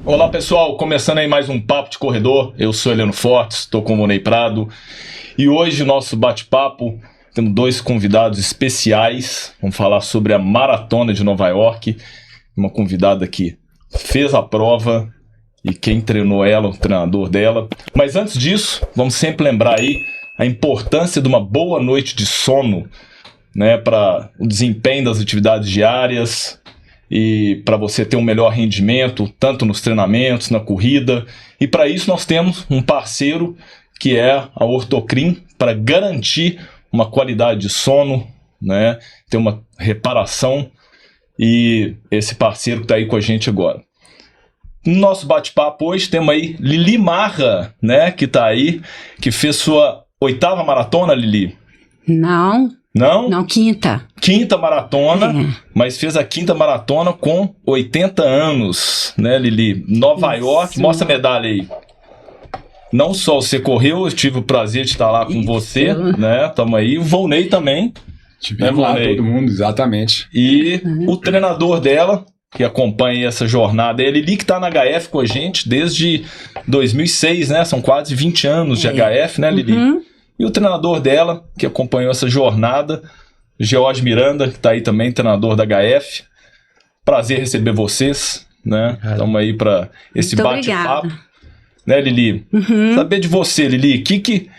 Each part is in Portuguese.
Olá pessoal, começando aí mais um Papo de Corredor. Eu sou Heleno Fortes, estou com o Monei Prado. E hoje nosso bate-papo, temos dois convidados especiais. Vamos falar sobre a Maratona de Nova York. Uma convidada que fez a prova e quem treinou ela, o treinador dela. Mas antes disso, vamos sempre lembrar aí a importância de uma boa noite de sono, né, para o desempenho das atividades diárias e para você ter um melhor rendimento, tanto nos treinamentos, na corrida. E para isso nós temos um parceiro que é a Ortocrim, para garantir uma qualidade de sono, né, ter uma reparação, e esse parceiro que está aí com a gente agora. No nosso bate-papo hoje temos aí Lili Marra, né, que está aí, que fez sua 8ª maratona, Lili? Não, quinta. Quinta maratona, mas fez a 5ª maratona com 80 anos, né, Lili? Nova York, mostra a medalha aí. Não só você correu, eu tive o prazer de estar lá com você, né, tamo aí. O Volney também. Tivemos lá todo mundo, exatamente. E o treinador dela, que acompanha essa jornada, é a Lili, que está na HF com a gente desde 2006, né? São quase 20 anos de HF, né, Lili? E o treinador dela, que acompanhou essa jornada, George Miranda, que está aí também, treinador da HF. Prazer receber vocês, né? Estamos aí para esse bate-papo. Né, Lili? Saber de você, Lili, o que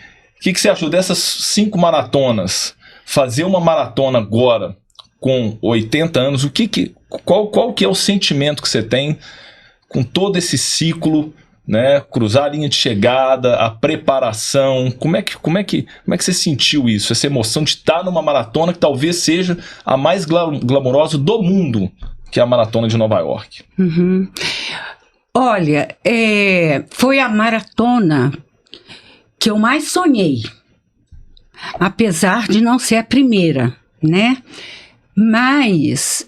você achou dessas 5 maratonas? Fazer uma maratona agora, com 80 anos, qual que é o sentimento que você tem com todo esse ciclo, né? Cruzar a linha de chegada, a preparação, como é que você sentiu isso? Essa emoção de estar numa maratona que talvez seja a mais glamourosa do mundo, que é a Maratona de Nova York. Olha, foi a maratona que eu mais sonhei, apesar de não ser a primeira, né? Mas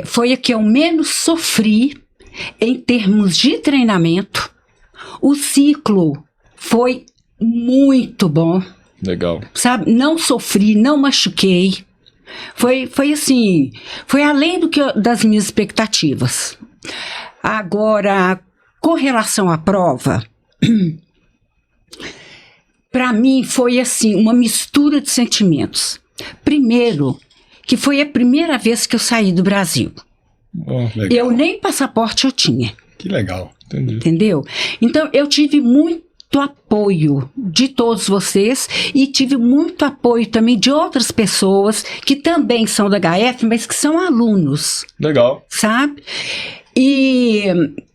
foi a que eu menos sofri em termos de treinamento. O ciclo foi muito bom. Legal. Sabe? Não sofri, não machuquei. Foi assim, foi além das minhas expectativas. Agora, com relação à prova, para mim foi assim, uma mistura de sentimentos. Primeiro, que foi a primeira vez que eu saí do Brasil. Eu nem passaporte eu tinha. Que legal. Entendi. Entendeu? Então, eu tive muito apoio de todos vocês e tive muito apoio também de outras pessoas que também são da HF, mas que são alunos. Legal. Sabe? E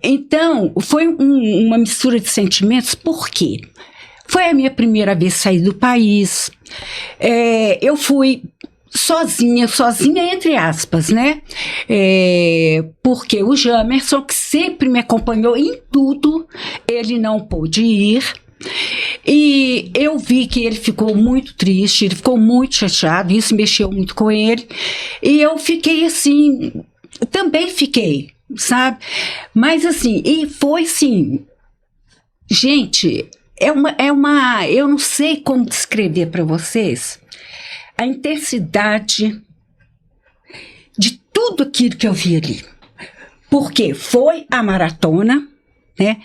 então, foi uma mistura de sentimentos. Por quê? Foi a minha primeira vez sair do país. Eu fui sozinha entre aspas, né? Porque o Jamerson, que sempre me acompanhou em tudo, ele não pôde ir. E eu vi que ele ficou muito triste, ele ficou muito chateado, isso mexeu muito com ele. E eu fiquei assim, também fiquei, sabe? Mas assim, e foi assim, gente, eu não sei como descrever para vocês a intensidade de tudo aquilo que eu vi ali. Porque foi a maratona, né?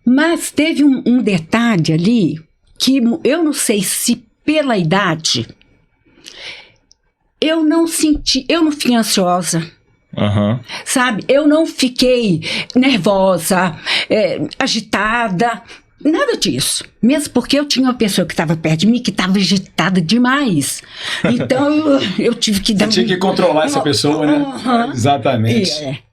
Mas teve um detalhe ali que eu não sei se pela idade eu não fiquei ansiosa. Sabe? Eu não fiquei nervosa, agitada. Nada disso. Mesmo porque eu tinha uma pessoa que estava perto de mim que estava agitada demais. Então eu tive que dar... Você tinha que controlar essa pessoa, né? Exatamente.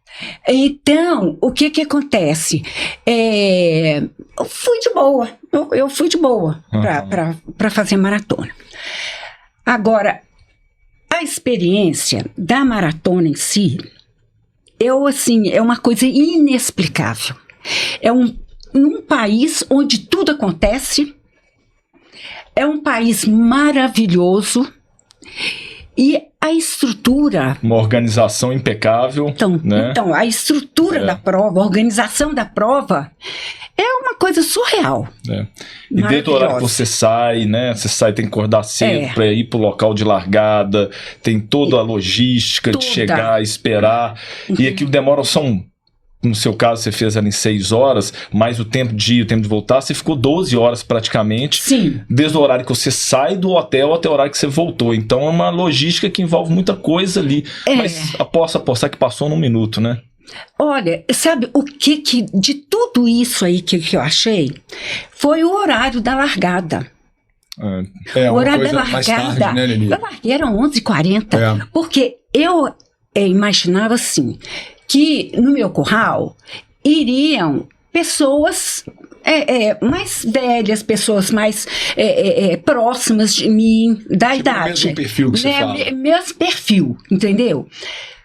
Então, o que acontece? Eu fui de boa. Eu fui de boa para fazer maratona. Agora, a experiência da maratona em si, é uma coisa inexplicável. Num país onde tudo acontece, é um país maravilhoso e a estrutura... Uma organização impecável. Então a estrutura da prova, a organização da prova é uma coisa surreal. E desde o horário que você sai, né? Você sai, tem que acordar cedo para ir para o local de largada, tem toda a logística de chegar, esperar. E aquilo demora, são no seu caso você fez ela em 6 horas, mais o tempo de ir, o tempo de voltar, você ficou 12 horas praticamente. Sim. Desde o horário que você sai do hotel até o horário que você voltou. Então é uma logística que envolve muita coisa ali. Mas posso apostar que passou num minuto, né? Olha, sabe o que de tudo isso aí que eu achei? Foi o horário da largada. É o uma horário coisa da mais largada, tarde, né, Lili? eu larguei, eram 11h40, porque eu imaginava assim, que no meu curral iriam pessoas mais velhas, pessoas mais próximas de mim, da idade. Mesmo perfil que você fala. Mesmo perfil, entendeu?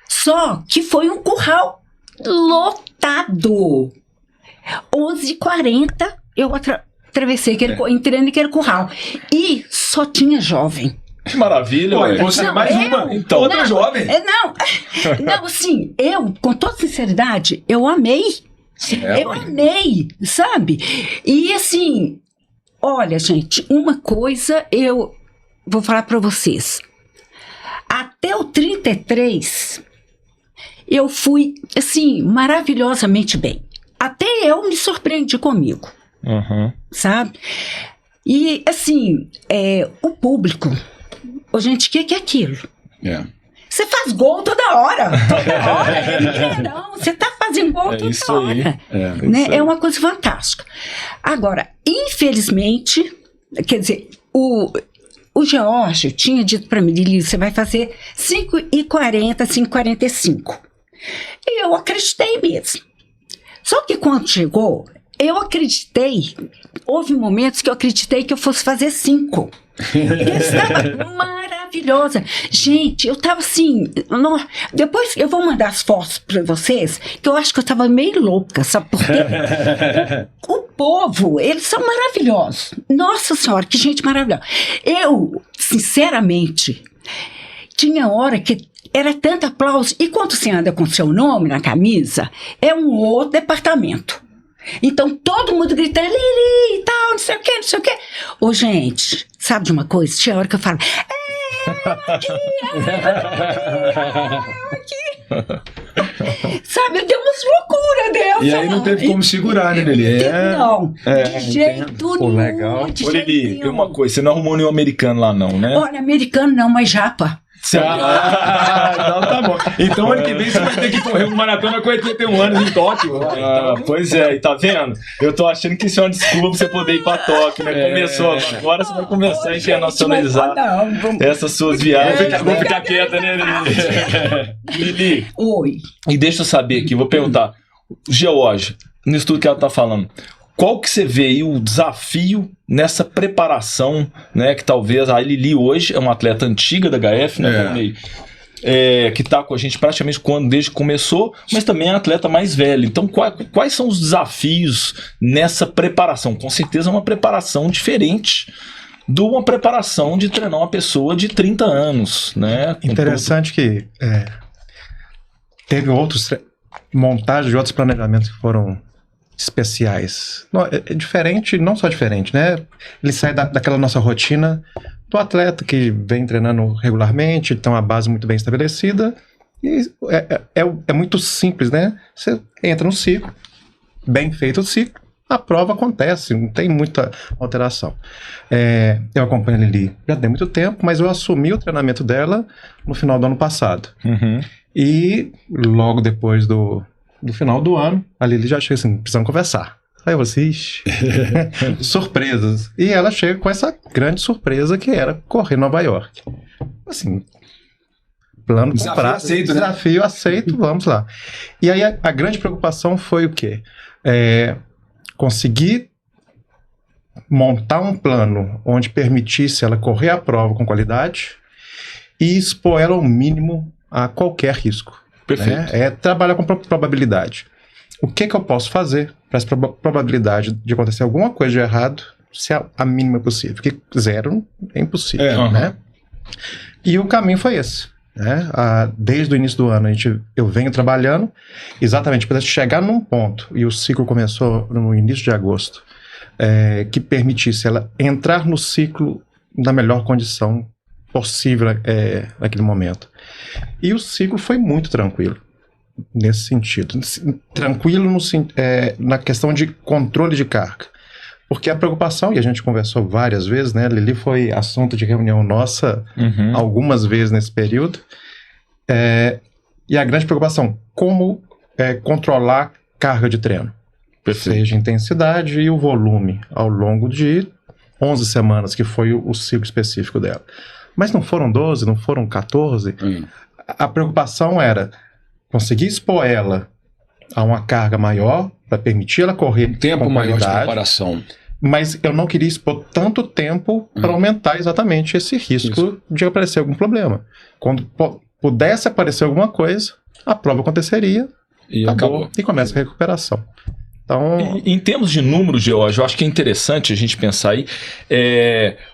Só que foi um curral lotado. 11h40, eu atravessei, entrei naquele curral. E só tinha jovem. Que maravilha, ué. ué. Você é mais uma, então. Outra jovem. Não, assim, eu, com toda sinceridade, eu amei. Eu amei, sabe? E assim, olha, gente, uma coisa eu vou falar pra vocês. Até o 33, eu fui, assim, maravilhosamente bem. Até eu me surpreendi comigo. Sabe? E, assim, o público... Ô, gente, o que é aquilo? Você faz gol toda hora. Toda hora. Não, você tá fazendo gol toda hora. Né? É uma coisa fantástica. Agora, infelizmente, quer dizer, o Geórgio tinha dito para mim, Lili, você vai fazer 5h40, 5h45. E eu acreditei mesmo. Só que quando chegou, eu acreditei, houve momentos que eu acreditei que eu fosse fazer 5. Eu estava maravilhosa. Gente, eu estava assim... Depois eu vou mandar as fotos para vocês, que eu acho que eu estava meio louca, sabe por quê? O povo, eles são maravilhosos. Nossa Senhora, que gente maravilhosa. Eu, sinceramente, tinha hora que era tanto aplauso. E quando você anda com seu nome na camisa, é um outro departamento. Então, todo mundo gritando, Lili e tal, não sei o quê, não sei o quê. Ô, gente, sabe de uma coisa? Tinha hora que eu falo, aqui. Sabe, eu dei umas loucuras dessa. E aí não teve como segurar, né, Lili? Não, de jeito nenhum. Legal. Ô, Lili, tem uma coisa, você não arrumou nenhum americano lá não, né? Olha, americano não, mas japa. Então tá bom. Então ano que vem você vai ter que correr uma maratona com 81 anos em Tóquio. Pois é, e tá vendo? Eu tô achando que isso é uma desculpa pra você poder ir pra Tóquio, né? Começou agora, você vai começar a internacionalizar essas suas viagens. Vou ficar quieta, né, Lili? Lili. Oi. E deixa eu saber aqui, vou perguntar. Geórgio, no estudo que ela tá falando, qual que você vê aí o desafio nessa preparação, né? Que talvez a Lili hoje é uma atleta antiga da HF, né? Que está com a gente praticamente desde que começou, mas também é a atleta mais velha. Então, quais são os desafios nessa preparação? Com certeza é uma preparação diferente de uma preparação de treinar uma pessoa de 30 anos, né? Interessante que teve montagens de outros planejamentos que foram especiais. Não, é diferente, não só diferente, né? Ele sai daquela nossa rotina do atleta que vem treinando regularmente, tem uma base muito bem estabelecida, e é muito simples, né? Você entra no ciclo, bem feito o ciclo, a prova acontece, não tem muita alteração. Eu acompanho a Lili já tem muito tempo, mas eu assumi o treinamento dela no final do ano passado. E logo depois do final do ano, a Lili já chega assim, precisamos conversar. Aí eu assisto, surpresas. E ela chega com essa grande surpresa que era correr Nova York. Assim, plano desafio comprado, aceito, né? Desafio aceito, vamos lá. E aí a grande preocupação foi o quê? Conseguir montar um plano onde permitisse ela correr a prova com qualidade e expor ela ao mínimo a qualquer risco. Perfeito. Né? Trabalhar com probabilidade. O que eu posso fazer para essa probabilidade de acontecer alguma coisa de errado ser a mínima possível? Porque 0 é impossível, né? E o caminho foi esse. Né? Desde o início do ano eu venho trabalhando exatamente para chegar num ponto, e o ciclo começou no início de agosto, que permitisse ela entrar no ciclo na melhor condição possível naquele momento. E o ciclo foi muito tranquilo. nesse sentido. Tranquilo na questão de controle de carga. Porque a preocupação, e a gente conversou várias vezes, né, Lili, foi assunto de reunião nossa algumas vezes nesse período, e a grande preocupação, como controlar carga de treino. Perfeito. Seja a intensidade e o volume ao longo de 11 semanas, que foi o ciclo específico dela. Mas não foram 12, não foram 14. A preocupação era conseguir expor ela a uma carga maior, para permitir ela correr Um tempo com maior de qualidade. preparação. Mas eu não queria expor tanto tempo para aumentar exatamente esse risco de aparecer algum problema. Quando pudesse aparecer alguma coisa, a prova aconteceria, E acabou. e começa a recuperação. Então, Em termos de números, George, eu acho que é interessante a gente pensar aí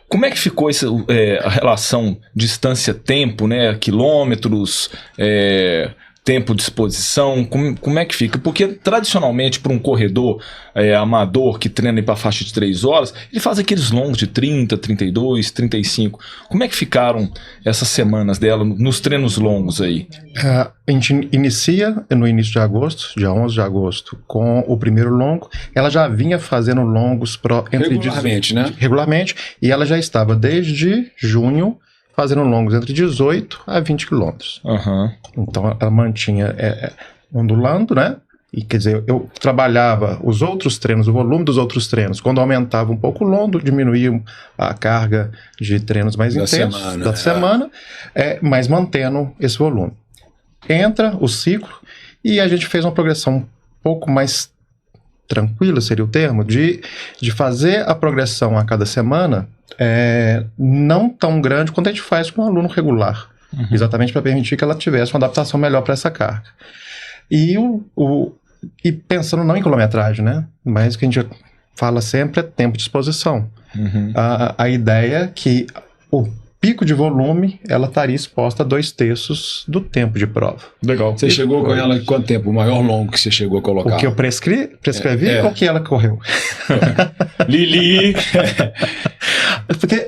como é que ficou a relação distância-tempo, né? Quilômetros, tempo de exposição, como é que fica? Porque tradicionalmente para um corredor amador que treina para a faixa de 3 horas, ele faz aqueles longos de 30, 32, 35. Como é que ficaram essas semanas dela nos treinos longos aí? a gente inicia no início de agosto, dia 11 de agosto, com o primeiro longo. Ela já vinha fazendo longos Regularmente, né? regularmente, e ela já estava desde junho fazendo longos entre 18 a 20 quilômetros. Então ela mantinha ondulando, né? E quer dizer, eu trabalhava os outros treinos, o volume dos outros treinos. Quando aumentava um pouco o longo, diminuía a carga de treinos mais intensos da semana, mas mantendo esse volume. Entra o ciclo e a gente fez uma progressão um pouco mais tranquila, seria o termo, de fazer a progressão a cada semana não tão grande quanto a gente faz com um aluno regular. Exatamente para permitir que ela tivesse uma adaptação melhor para essa carga. E pensando não em quilometragem, né? Mas o que a gente fala sempre é tempo de exposição. A ideia é que o pico de volume, ela estaria exposta a 2/3 do tempo de prova. Legal. Você chegou com ela em quanto tempo? O maior longo que você chegou a colocar? O que eu prescrevi ou o que ela correu? Lili! Porque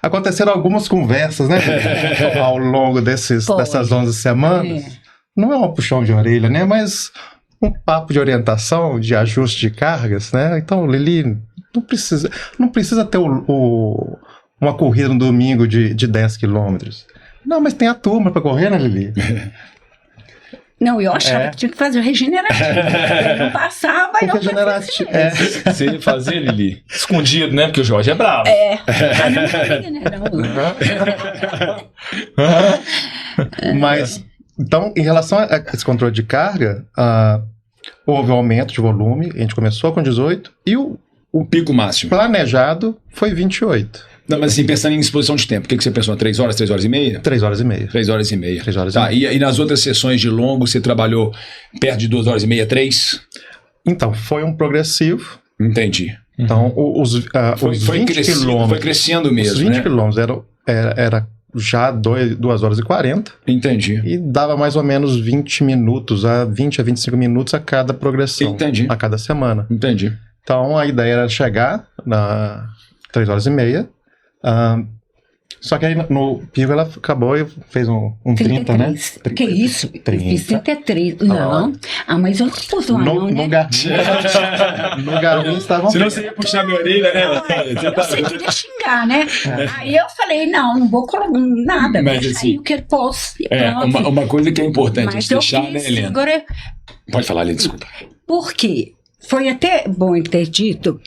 aconteceram algumas conversas, né? Ao longo dessas 11 semanas. Não é um puxão de orelha, né? Mas um papo de orientação, de ajuste de cargas, né? Então, Lili, não precisa ter uma corrida no domingo de 10 quilômetros. Não, mas tem a turma para correr, né, Lili? Não, eu achava que tinha que fazer o regenerativo. Eu não passava, O regenerativo. Você ia fazer, Lili? Escondido, né? Porque o Jorge é bravo. Mas, então, em relação a esse controle de carga, houve um aumento de volume, a gente começou com 18, e o pico máximo planejado foi 28. Não, mas assim, pensando em exposição de tempo, o que você pensou? 3 horas, 3 horas e meia? 3 horas e meia. 3 horas e meia. 3 horas tá, e meia. E nas outras sessões de longo, você trabalhou perto de 2 horas e meia, 3? Então, foi um progressivo. Entendi. Então, os 20 quilômetros... Foi crescendo mesmo, Os 20 né? quilômetros era já 2 horas e 40. Entendi. E dava mais ou menos 20 a 25 minutos a cada progressão. Entendi. A cada semana. Entendi. Então, a ideia era chegar na 3 horas e meia. Só que aí no pico ela acabou e fez um 30, né? Que isso? 30. Eu fiz 33. Não. Mas eu não pus lá, não, né? No Garmin estavam... Senão você ia puxar minha orelha, né? Você queria xingar, né? Aí eu falei, não vou colocar nada. Mas assim, aí o que eu posso... uma coisa que é importante Mas deixar, né, Helena? Agora, Pode falar, Helena, desculpa. por quê? Foi até bom ter dito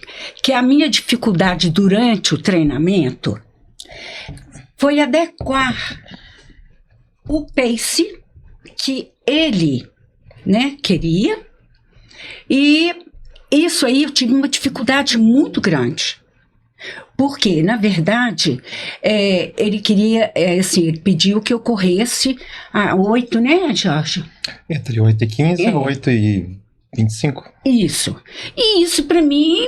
que a minha dificuldade durante o treinamento foi adequar o pace que ele, né, queria, e isso aí eu tive uma dificuldade muito grande. Porque, na verdade, ele queria, assim, ele pediu que eu corresse a 8, né, Jorge? Entre 8 e 15 e 8 e 25. Isso. E isso, para mim,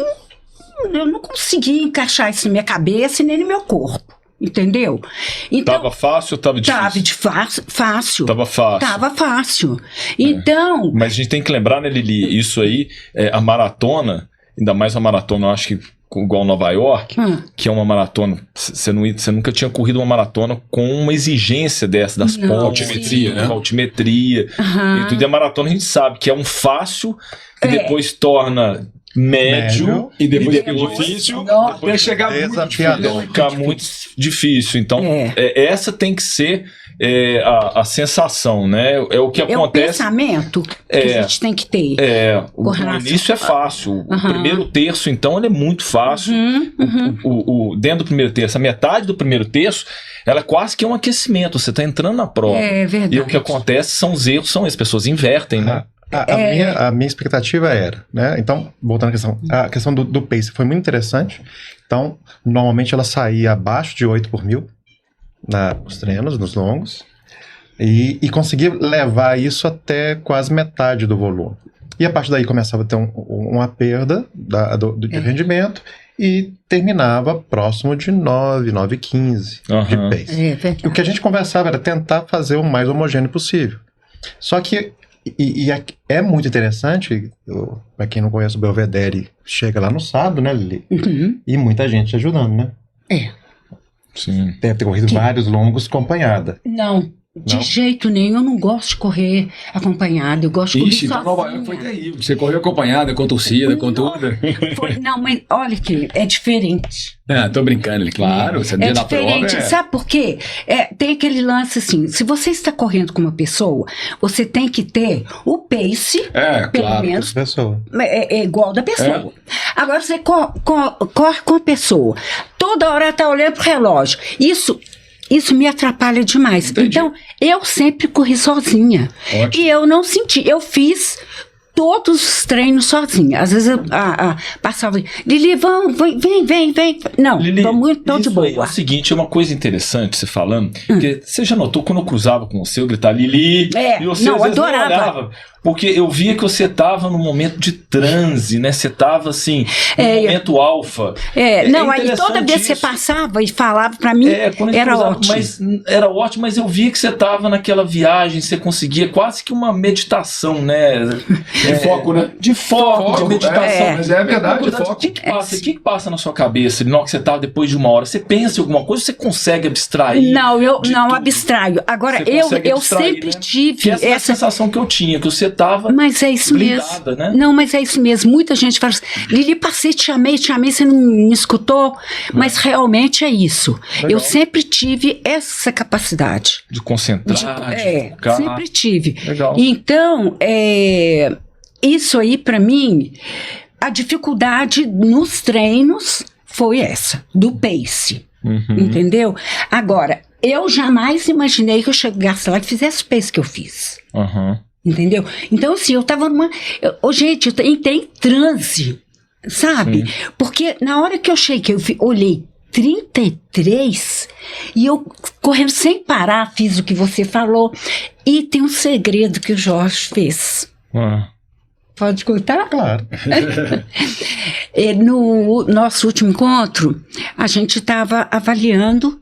eu não conseguia encaixar isso na minha cabeça e nem no meu corpo. Entendeu? Então, Tava fácil ou tava difícil? Fácil. Tava fácil. Tava fácil. Então... Mas a gente tem que lembrar, né, Lili, isso aí, a maratona, ainda mais a maratona, eu acho que igual Nova York, que é uma maratona, você nunca tinha corrido uma maratona com uma exigência dessa, das pontes, altimetria, né? Altimetria e tudo. E a maratona a gente sabe que é um fácil que depois torna médio e depois fica difícil, até chegar muito difícil. Ficar muito difícil. Então, essa tem que ser a sensação, né? É o que acontece. É o pensamento que a gente tem que ter. O início é fácil. O primeiro terço, então, ele é muito fácil. Dentro do primeiro terço, a metade do primeiro terço, ela é quase que um aquecimento. Você está entrando na prova. É verdade. E o que acontece são os erros, as pessoas invertem, né? A minha expectativa era, né? Então, voltando à questão, a questão do pace foi muito interessante. Então, normalmente ela saía abaixo de 8 por mil nos treinos, nos longos, e conseguia levar isso até quase metade do volume. E a partir daí começava a ter uma perda de rendimento e terminava próximo de 9,15 de pace. E o que a gente conversava era tentar fazer o mais homogêneo possível. Só que é muito interessante, para quem não conhece o Belvedere, chega lá no sábado, né, Lili? E muita gente ajudando, né? Sim. Deve ter corrido vários longos acompanhada. Não. De jeito nenhum, eu não gosto de correr acompanhado, eu gosto de correr sozinha. Então Nova York foi terrível. Você correu acompanhada, com torcida, com tudo. Não, mas olha que é diferente. Tô brincando, claro. Você É diferente, sabe por quê? Tem aquele lance assim, se você está correndo com uma pessoa, você tem que ter o pace, pelo menos, é igual da pessoa. Agora você corre com a pessoa, toda hora está olhando pro relógio, isso me atrapalha demais. Entendi. Então, eu sempre corri sozinha. Ótimo. E eu não senti. Eu fiz todos os treinos sozinha. Às vezes eu passava, Lili, vem. Não, Lili, tô de boa. É o seguinte, é uma coisa interessante você falando, porque você já notou quando eu cruzava com você, eu gritava Lili, e você às vezes adorava. não olhava, porque eu via que você estava num momento de transe, né? Você estava assim, no momento alfa. Aí toda vez que você passava e falava pra mim, era ótimo. Era ótimo, mas eu via que você estava naquela viagem, você conseguia quase que uma meditação, né? De foco, né? De foco, de meditação. Mas é verdade, de foco. O que passa na sua cabeça na hora que você está depois de uma hora? Você pensa em alguma coisa, você consegue abstrair? Não, eu não abstraio. Agora, eu sempre tive essa sensação que eu tinha, que você estava mas é isso blindada, mesmo. Né? Não, mas é isso mesmo. Muita gente fala assim, Lili, passei, te chamei, você não me escutou? Mas realmente é isso. Legal. Eu sempre tive essa capacidade. De concentrar, de focar. Sempre tive. Legal. Então, isso aí, pra mim, a dificuldade nos treinos foi essa, do pace. Entendeu? Agora, eu jamais imaginei que eu chegasse lá e fizesse o pace que eu fiz. Entendeu? Então, assim, eu tava gente, eu entrei em transe, sabe? Sim. Porque na hora que eu cheguei, eu olhei 33 e eu correndo sem parar, fiz o que você falou. E tem um segredo que o Jorge fez. Pode contar? Claro. No nosso último encontro, a gente estava avaliando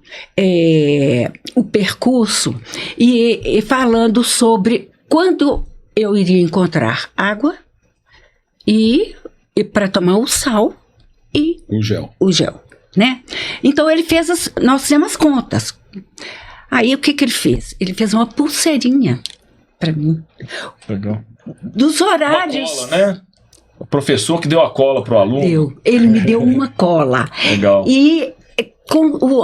o percurso e falando sobre quando eu iria encontrar água e para tomar o sal e o gel, né? Então nós fizemos as contas. Aí o que ele fez? Ele fez uma pulseirinha para mim. Legal. Dos horários. Uma cola, né? O professor que deu a cola pro aluno. Ele me deu uma cola. Legal. E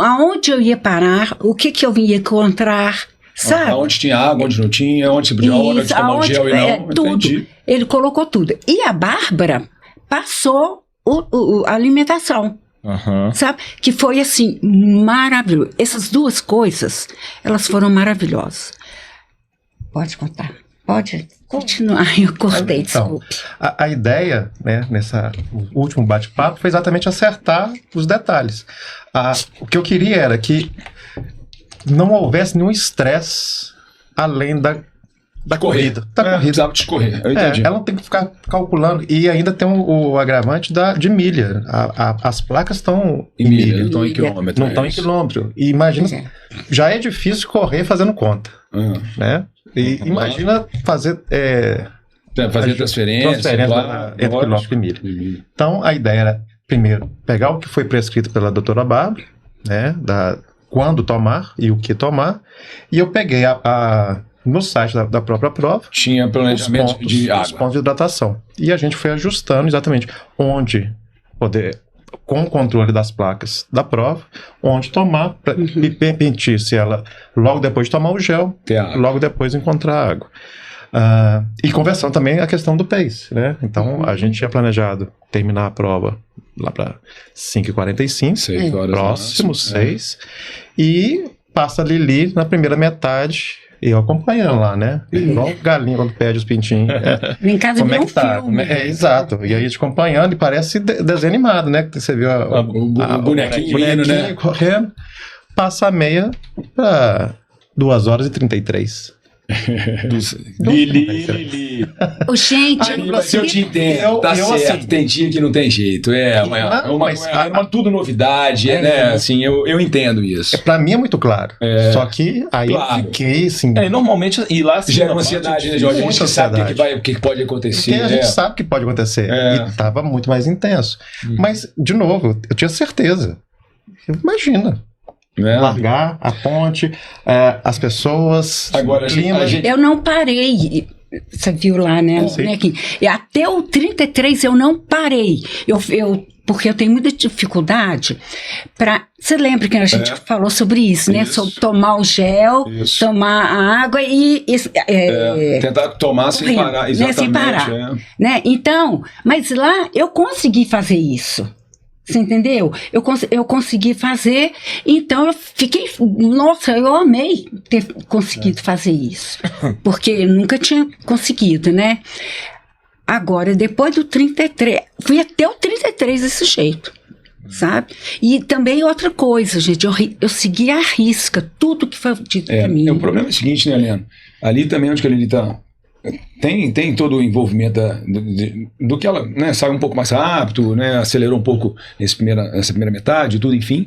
aonde eu ia parar, o que eu ia encontrar, sabe? Onde tinha água, onde não tinha, onde se podia onde tomar o gel e não. Tudo. Entendi. Ele colocou tudo. E a Bárbara passou a alimentação. Sabe? Que foi assim, maravilhoso. Essas duas coisas, elas foram maravilhosas. Pode contar. Pode continuar, eu cortei, então, desculpe. A ideia, né, o último bate-papo foi exatamente acertar os detalhes. O que eu queria era que não houvesse nenhum estresse além da corrida. Precisava de correr, eu entendi. Ela não tem que ficar calculando. E ainda tem o agravante de milha. As placas estão em milha, não estão em quilômetro. Não estão em quilômetro. E imagina, já é difícil correr fazendo conta, né? E imagina fazer transferência entre quilômetro e milha. Então, a ideia era primeiro, pegar o que foi prescrito pela doutora Bárbara, né, quando tomar e o que tomar, e eu peguei no site da própria prova Tinha planejamento de os água. pontos de hidratação. E a gente foi ajustando exatamente onde poder, com o controle das placas da prova, onde tomar, para me permitir, se ela, logo depois de tomar o gel, Ter água. logo depois encontrar água. E conversando também a questão do pace, né? Então, a gente tinha planejado terminar a prova lá para 5h45, 6 horas. próximo, no máximo. 6, e passa a Lili na primeira metade, e eu acompanhando lá, né? Igual galinha quando perde os pintinhos. Lá em casa Como é viu que tá? filme. Exato. E aí a gente acompanhando, e parece desenho animado, né? Que você viu O bonequinho indo, né? correndo, passa a meia para 2h33. Lili. Ô, gente, Aí, mas eu te entendo, tá eu, certo, assim, tem dia que não tem jeito, tudo novidade, né, assim, eu entendo isso. Pra mim é muito claro. Só que aí Claro. eu fiquei assim. Normalmente, e lá assim, Gera uma ansiedade, né, Jorge? A gente Muita sabe ansiedade. o que pode acontecer, Porque a gente né? sabe que pode acontecer. É. E tava muito mais intenso. Mas, de novo, eu tinha certeza. Imagina. Né? Largar a ponte, as pessoas, Agora, o clima. a gente- eu não parei. Você viu lá, né? Sim. Aqui. E até o 33 eu não parei. Porque eu tenho muita dificuldade para. Você lembra que a gente falou sobre isso, né? Isso. Sobre tomar o gel, Isso. tomar a água e. Tentar tomar sem correndo, parar, né, exatamente. sem parar. Né? Então, mas lá eu consegui fazer isso. Você entendeu? Eu consegui fazer, então eu fiquei. Nossa, eu amei ter conseguido fazer isso. Porque eu nunca tinha conseguido, né? Agora, depois do 33, fui até o 33 desse jeito, sabe? E também outra coisa, gente, eu segui à risca tudo que foi dito pra mim. O problema é o seguinte, né, Helena? Ali também onde que a Lili tá. Tem todo o envolvimento do que ela, né, saiu um pouco mais rápido, né, acelerou um pouco essa primeira metade, tudo, enfim.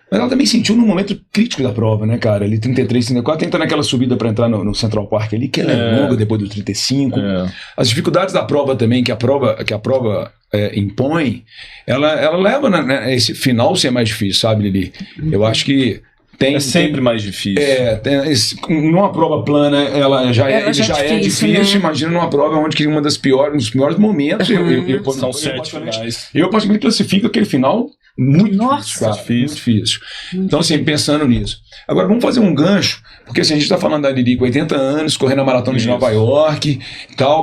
Mas ela também sentiu num momento crítico da prova, né, cara? Ali 33, 34, tenta naquela subida para entrar no Central Park ali, que ela é longa depois do 35. As dificuldades da prova também, que a prova impõe, ela leva esse final ser mais difícil, sabe, Lili? Eu acho que É sempre mais difícil. numa prova plana ela já é difícil, né? Imagina numa prova onde que um dos piores momentos São 7 finais. eu praticamente classifico aquele final muito Nossa. difícil, cara, muito difícil. Então, assim, pensando nisso. Agora, vamos fazer um gancho, porque assim, a gente tá falando da Lili com 80 anos, correndo a maratona de Nova York e tal,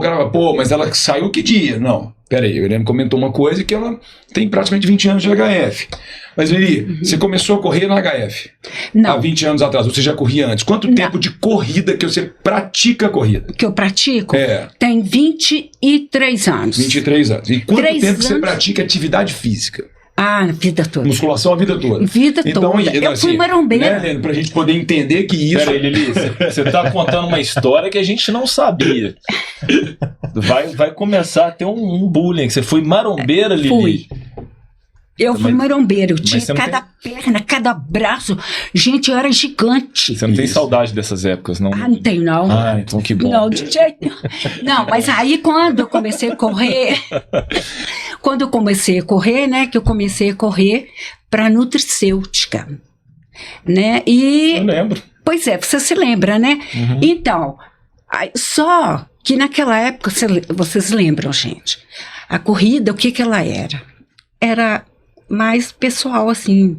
mas ela saiu que dia? Não, peraí, o Helena comentou uma coisa que ela tem praticamente 20 anos de HF. Mas, Lili, você começou a correr na HF há Não, 20 anos atrás, você já corria antes. Quanto tempo de corrida que você pratica a corrida? que eu pratico É, tem 23 anos. 23 anos. E quanto 3 tempo você anos. pratica atividade física? Ah, a vida toda. Musculação a vida toda. Vida Então, toda. Eu fui marombeira. Né, Helena, pra gente poder entender que isso... Peraí, Lili, você tá contando uma história que a gente não sabia. Vai começar a ter um bullying. Você foi marombeira, Lili? Fui. Eu fui marombeira. Eu tinha você não cada perna, cada braço. Gente, eu era gigante. Você não tem saudade dessas épocas, não? Ah, não tenho, não. Ah, então que bom. Não, de jeito nenhum. Não, mas aí quando eu comecei a correr, né, que eu comecei a correr para nutricêutica, né, e... Eu lembro. Pois é, você se lembra, né? Então, só que naquela época, vocês lembram, gente, a corrida, o que ela era? Era mais pessoal, assim,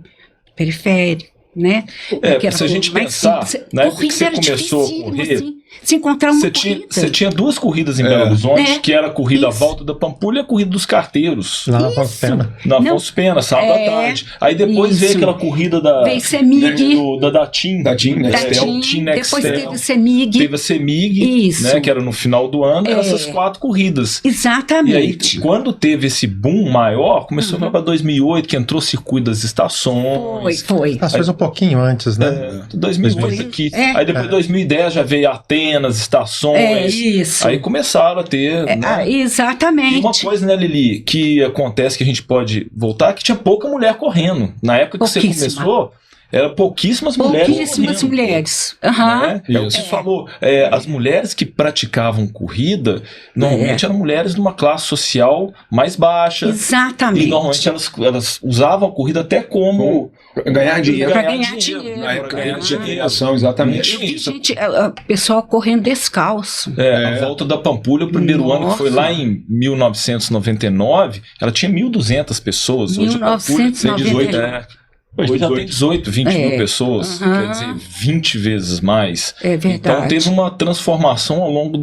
periférico, né? Porque se a gente mais pensar, simples. na época que Corrida você era começou a dificílimo, correr, assim, se encontrar uma Você corrida. tinha 2 corridas em Belo Horizonte, É. que era a corrida à Isso. volta da Pampulha e a corrida dos carteiros. Lá na Pena. Na Não. Afonso Pena, sábado à tarde. Aí depois veio Isso. aquela corrida da Veio Semig. da TIM. Da TIM, né? Da Nextel. TIM, Nextel. depois teve o Semig. Teve a Semig, Isso. né, que era no final do ano, eram essas 4 corridas. E aí, Exatamente. quando teve esse boom maior, começou para 2008, que entrou o circuito das estações. Foi. Às vezes um pouquinho antes, né? 2008 aqui. É. Aí depois 2010 já veio Atenas, estações. Isso. Aí começaram a ter. né? E Exatamente. uma coisa, né, Lili, que acontece que a gente pode voltar, que tinha pouca mulher correndo. Na época que você Pouquíssima. começou, eram pouquíssimas mulheres. Pouquíssimas correndo, mulheres. Aham. né? É o que você falou. As mulheres que praticavam corrida, normalmente eram mulheres de uma classe social mais baixa. Exatamente. E normalmente elas usavam a corrida até como Ganhar dinheiro. Pra ganhar dinheiro. Na época ganhar de dinheiro. aviação, exatamente. Eu vi gente, pessoal correndo descalço. A volta da Pampulha, o primeiro ano que foi lá em 1999, ela tinha 1.200 pessoas. Hoje a Pampulha tem 18, Hoje já tem 18, 20 mil pessoas, quer dizer, 20 vezes mais. É verdade. Então teve uma transformação ao longo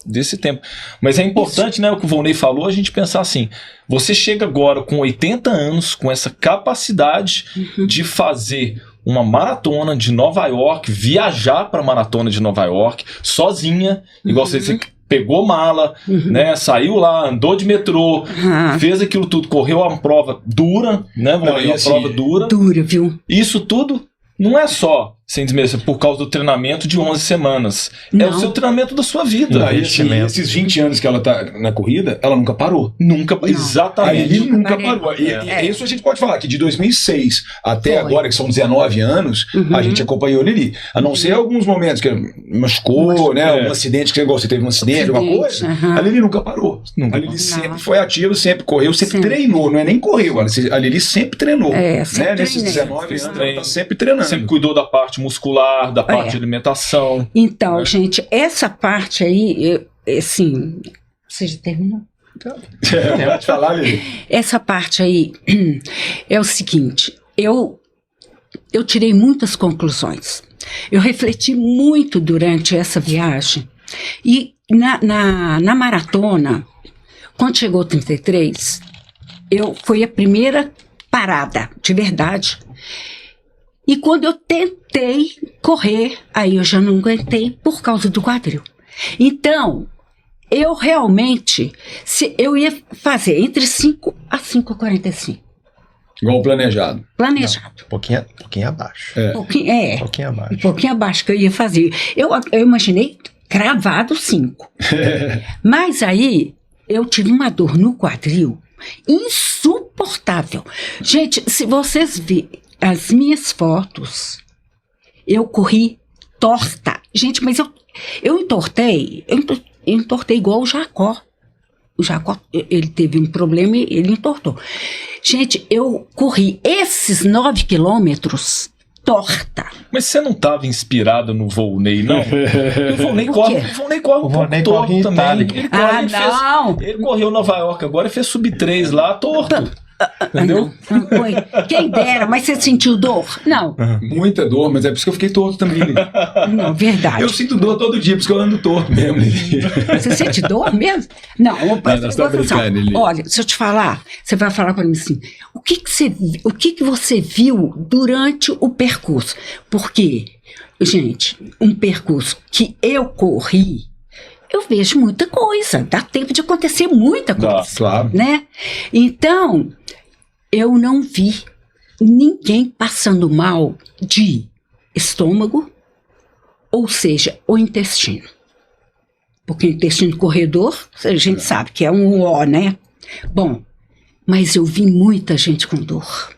desse tempo. Mas é importante, né, o que o Volney falou, a gente pensar assim, você chega agora com 80 anos, com essa capacidade de fazer uma maratona de Nova York, viajar para a maratona de Nova York, sozinha, igual você pegou mala, né, saiu lá, andou de metrô, fez aquilo tudo, correu uma prova dura, né, uma prova dura. Dura, viu? Isso tudo não é só, sem desmerecer, por causa do treinamento de 11 semanas. Não. É o seu treinamento da sua vida. Aí, assim, esses 20 anos que ela tá na corrida, ela nunca parou. Exatamente. Ele nunca parou. E isso a gente pode falar, que de 2006 até agora, que são 19 anos, a gente acompanhou a Lili. A não ser alguns momentos que machucou, né? Um acidente, que você teve um acidente, alguma coisa. A Lili nunca parou. A Lili sempre foi ativa, sempre correu, sempre treinou. Não é nem correu, a Lili sempre treinou. Sempre nesses 19 anos, ela tá sempre treinando. Sempre cuidou da parte muscular, da parte de alimentação. Então, gente, essa parte aí, assim... Você já terminou? Pode falar, Lili. Essa parte aí é o seguinte, eu tirei muitas conclusões. Eu refleti muito durante essa viagem. E na maratona, quando chegou 33, foi a primeira parada, de verdade. E quando eu tentei correr, aí eu já não aguentei por causa do quadril. Então, eu realmente, eu ia fazer entre 5 a 5h45. Igual planejado. Planejado. Um pouquinho abaixo. Um pouquinho abaixo que eu ia fazer. Eu imaginei cravado 5. Mas aí, eu tive uma dor no quadril insuportável. Gente, se vocês verem as minhas fotos, eu corri torta. Gente, mas eu entortei igual o Jacó. O Jacó, ele teve um problema e ele entortou. Gente, eu corri esses 9 quilômetros torta. Mas você não estava inspirado no Volney, não? O Volney corre um pouco torto também. Ele correu Nova York agora e fez sub-3 lá torto. Entendeu? Não foi. Quem dera, mas você sentiu dor? Não. Muita dor, mas é por isso que eu fiquei torto também. Não, verdade. Eu sinto dor todo dia, por isso que eu ando torto mesmo. Você sente dor mesmo? Não, nós estamos brincando, Lili. Olha, se eu te falar, você vai falar para mim assim, o que você viu durante o percurso? Porque, gente, um percurso que eu corri, eu vejo muita coisa, dá tempo de acontecer muita coisa, claro. Né? Então, eu não vi ninguém passando mal de estômago, ou seja, o intestino. Porque o intestino corredor, a gente sabe que é um O, né? Bom, mas eu vi muita gente com dor.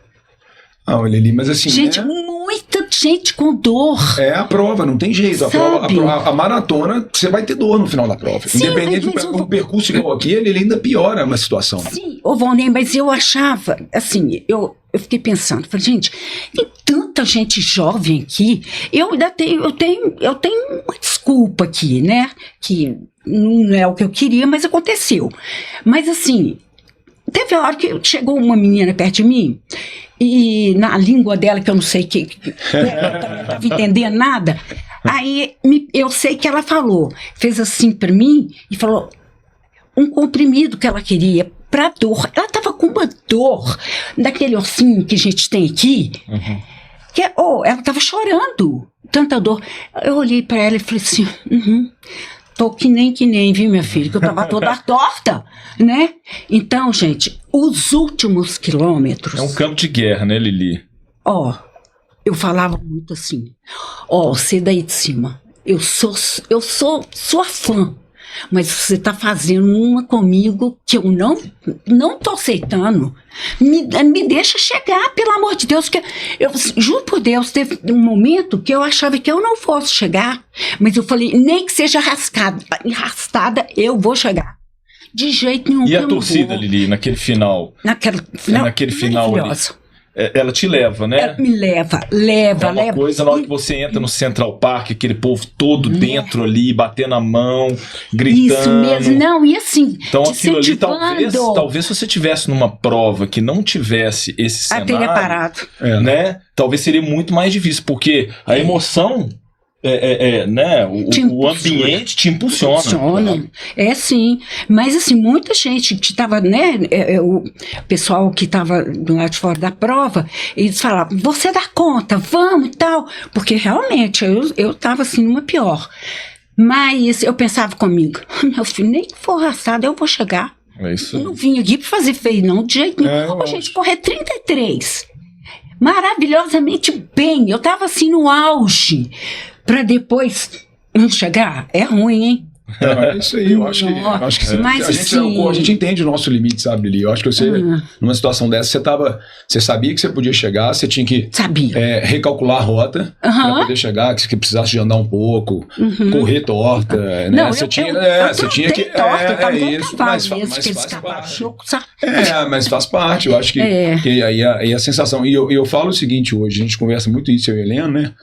Ah, Lili, mas assim... Gente, muita gente com dor. É a prova, não tem jeito. A maratona, você vai ter dor no final da prova. Sim, independente do percurso igual aquele, ele ainda piora uma situação. Sim, ô Volney, mas eu achava, assim, eu fiquei pensando, falei, gente, tem tanta gente jovem aqui, eu tenho uma desculpa aqui, né? Que não é o que eu queria, mas aconteceu. Mas assim, teve a hora que chegou uma menina perto de mim, e na língua dela, que eu não sei eu não estava entendendo nada, aí eu sei que ela fez assim para mim, e falou um comprimido que ela queria para dor. Ela estava com uma dor daquele ossinho que a gente tem aqui, que ela estava chorando, tanta dor. Eu olhei para ela e falei assim, tô que nem, viu, minha filha? Que eu tava toda torta, né? Então, gente, os últimos quilômetros... É um campo de guerra, né, Lili? Eu falava muito assim, você daí de cima, eu sou sua fã, mas você está fazendo uma comigo que eu não tô aceitando. Me deixa chegar, pelo amor de Deus, que eu juro por Deus, teve um momento que eu achava que eu não fosse chegar, mas eu falei, nem que seja arrastada, eu vou chegar. De jeito nenhum. E a torcida, Lili, naquele final? Naquele final ali, ela te leva, né? Ela me leva. É uma coisa, na hora que você entra no Central Park, aquele povo todo dentro ali, batendo a mão, gritando. Isso mesmo, não, e assim, então aquilo ali, talvez se você tivesse numa prova que não tivesse esse cenário, teria parado. Né? Talvez seria muito mais difícil, porque a emoção, né? O ambiente te impulsiona. É sim, mas assim, muita gente que estava, né, o pessoal que estava do lado de fora da prova, eles falavam, você dá conta, vamos e tal, porque realmente eu estava assim numa pior, mas eu pensava comigo, meu filho, nem que for arrastado, eu vou chegar. É isso. Eu não vim aqui para fazer feio não, de jeito nenhum. Gente, correr 33, maravilhosamente bem, eu estava assim no auge, para depois não chegar, é ruim, hein? É isso aí, eu acho que mas, a gente entende o nosso limite, sabe, Lili? Eu acho que você, numa situação dessa, você sabia que você podia chegar, você tinha que recalcular a rota para poder chegar, que você precisasse de andar um pouco, correr torta, né? Não, você tinha que... Mas faz parte, eu acho que aí a sensação... E eu falo o seguinte hoje, a gente conversa muito isso, eu e a Helena, né?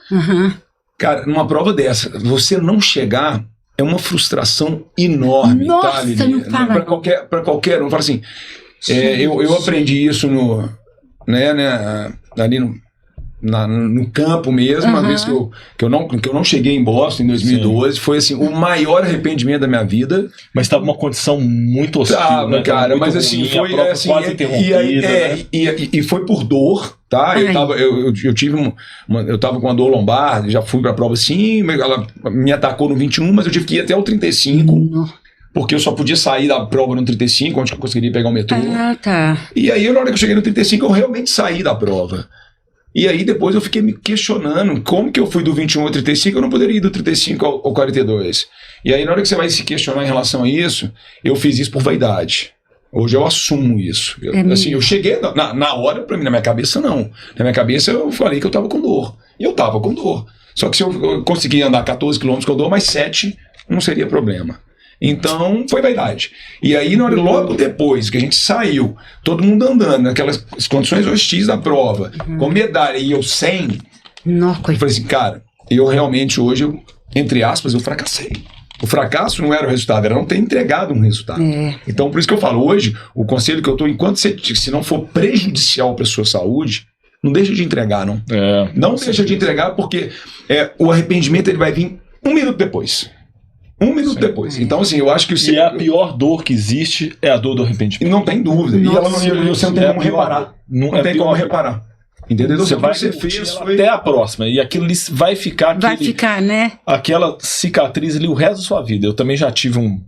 Cara, numa prova dessa, você não chegar... É uma frustração enorme, nossa, tá, Lili? Para qualquer um. Fala assim, eu aprendi isso ali no campo mesmo, uma vez que eu não cheguei em Boston em 2012, sim. Foi assim, o maior arrependimento da minha vida. Mas estava uma condição muito hostil, né? Cara, mas assim, ruim, foi assim, quase interrompida, né? E foi por dor, tá? Eu tava com uma dor lombar, já fui pra prova assim, ela me atacou no 21, mas eu tive que ir até o 35. Porque eu só podia sair da prova no 35, onde eu conseguiria pegar o metrô. E aí, na hora que eu cheguei no 35, eu realmente saí da prova. E aí depois eu fiquei me questionando como que eu fui do 21 ao 35, eu não poderia ir do 35 ao 42. E aí na hora que você vai se questionar em relação a isso, eu fiz isso por vaidade. Hoje eu assumo isso. Eu cheguei na hora, pra mim, na minha cabeça não. Na minha cabeça eu falei que eu tava com dor. E eu tava com dor. Só que se eu conseguir andar 14 km com dor, mais 7 não seria problema. Então, foi vaidade. E aí, logo depois que a gente saiu, todo mundo andando, naquelas condições hostis da prova, com medalha e eu sem, eu falei assim, cara, eu realmente hoje, entre aspas, eu fracassei. O fracasso não era o resultado, era não ter entregado um resultado. Então, por isso que eu falo, hoje, o conselho que eu estou, enquanto se não for prejudicial para a sua saúde, não deixa de entregar, não. Não deixa de entregar, porque o arrependimento ele vai vir 1 minuto depois. 1 minuto depois. Então, assim, eu acho que... E a pior dor que existe é a dor do arrependimento. Não tem dúvida. Nossa, e você não tem como reparar. Não tem como reparar. Entendeu? Você fez até a próxima. E aquilo ali vai ficar... Vai ficar, né? Aquela cicatriz ali o resto da sua vida. Eu também já tive um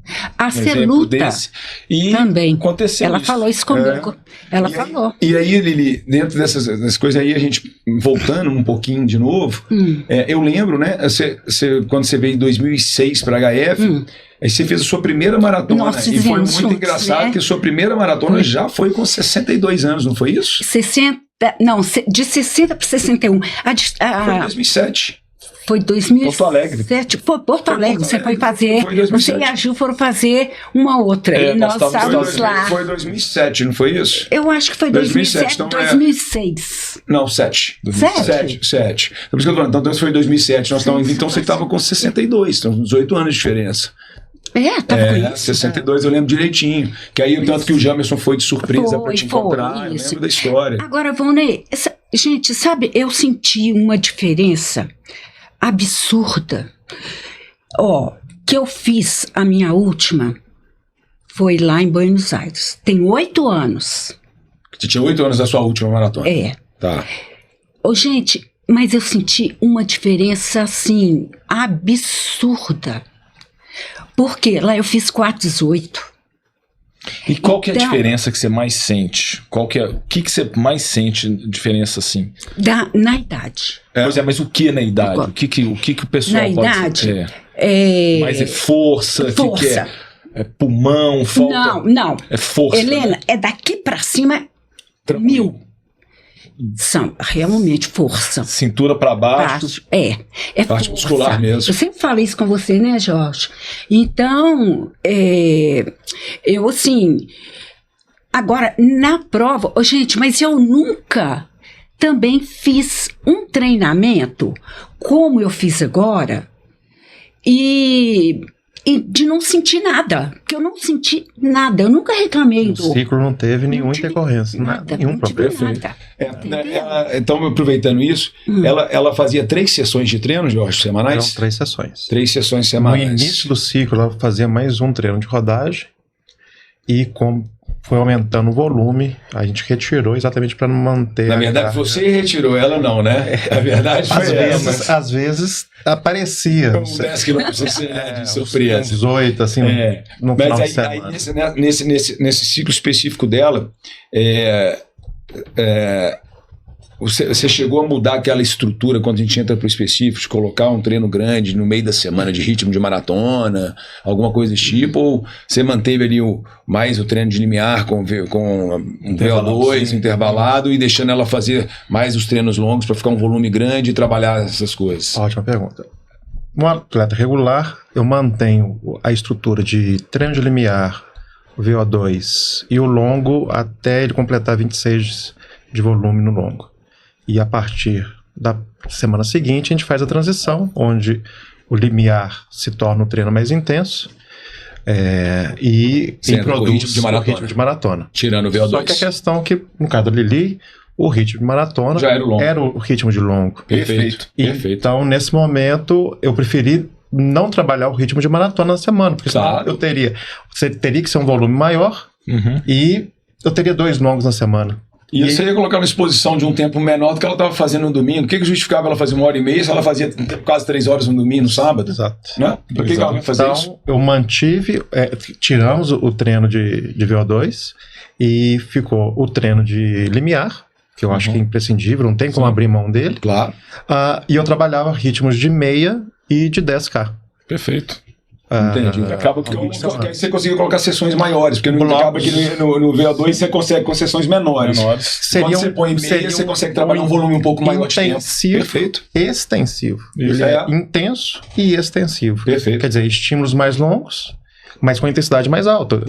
exemplo desse. E também. Aconteceu Ela falou isso comigo. Ela falou. E aí, Lili, dentro dessas coisas aí, a gente, voltando um pouquinho de novo, eu lembro, né? Quando você veio em 2006 para HF... Aí você fez a sua primeira maratona. Nossa, e foi muito engraçado, né? Que a sua primeira maratona já foi com 62 anos, não foi isso? 60, não, de 60 para 61. Foi em 2007. Foi 2007. Porto Alegre. Foi Porto Alegre. Você foi fazer. Você e a Ju foram fazer uma outra. E nós estávamos lá. Foi 2007, não foi isso? Eu acho que foi 2007, então 2006. Não, 7. 7. Por isso que eu tô falando. Então foi em 2007. Então você estava com 62. Então 18 anos de diferença. Tava com isso. 62 eu lembro direitinho. Que aí o tanto que o Jamerson foi de surpresa para te encontrar. Eu lembro da história. Agora, Vonei, gente, sabe, eu senti uma diferença absurda. Que eu fiz a minha última foi lá em Buenos Aires. Tem 8 anos. Você tinha 8 anos da sua última maratona? Tá. Gente, mas eu senti uma diferença, assim, absurda. Porque lá eu fiz 4:18. E qual que é a diferença que você mais sente? O que você mais sente diferença assim? Na idade. Pois mas o que na idade? O que o pessoal na pode idade, ser? Mas é força, Força. que é pulmão, falta... Não. É força. Helena, é daqui pra cima, Tranquilo. 1000. São realmente força. Cintura pra baixo. É Parte força. muscular mesmo. Eu sempre falei isso com você, né, Jorge? Então, eu assim... Agora, na prova... Gente, mas eu nunca também fiz um treinamento como eu fiz agora e de não sentir nada. Porque eu não senti nada. Eu nunca reclamei O ciclo não teve nenhuma intercorrência, nenhum problema. Nada. Então, aproveitando isso, ela fazia 3 sessões de treino, Jorge, semanais? Eram 3 sessões. 3 sessões No semanais. início do ciclo, ela fazia mais um treino de rodagem e como foi aumentando o volume, a gente retirou exatamente para não manter. Na a verdade, carga. você retirou ela não, né? A verdade foi essa. Às vezes aparecia. Uns 10 quilômetros de surpresa. Uns 8, assim, no final de Mas semana. aí, nesse ciclo específico dela, você chegou a mudar aquela estrutura quando a gente entra para o específico, de colocar um treino grande no meio da semana de ritmo de maratona, alguma coisa desse tipo, ou você manteve ali mais o treino de limiar com um VO2 intervalado e deixando ela fazer mais os treinos longos para ficar um volume grande e trabalhar essas coisas? Ótima pergunta. Um atleta regular, eu mantenho a estrutura de treino de limiar, VO2 e o longo até ele completar 26 de volume no longo. E a partir da semana seguinte a gente faz a transição, onde o limiar se torna o treino mais intenso e introduz o ritmo de maratona. Tirando o VO2. Só que a questão é que, no caso da Lili, o ritmo de maratona já era o ritmo de longo. Perfeito. Então, nesse momento, eu preferi não trabalhar o ritmo de maratona na semana, porque senão você teria que ser um volume maior e eu teria 2 longos na semana. E você ia colocar uma exposição de um tempo menor do que ela estava fazendo no domingo. O que justificava ela fazer 1h30 se ela fazia quase 3 horas no domingo, no sábado? Exato. Né? Por que ela ia fazer isso? Então, eu mantive, tiramos o treino de VO2 e ficou o treino de limiar, que eu acho que é imprescindível, não tem como abrir mão dele. Claro. E eu trabalhava ritmos de meia e de 10K. Perfeito. Entendi. Acaba que você conseguiu colocar sessões maiores, porque acaba que no VO2 você consegue com sessões menores. Quando você põe meia, você consegue trabalhar um volume um pouco maior de tempo. Perfeito. Extensivo. Ele é intenso e extensivo. Perfeito. Quer dizer, estímulos mais longos, mas com intensidade mais alta.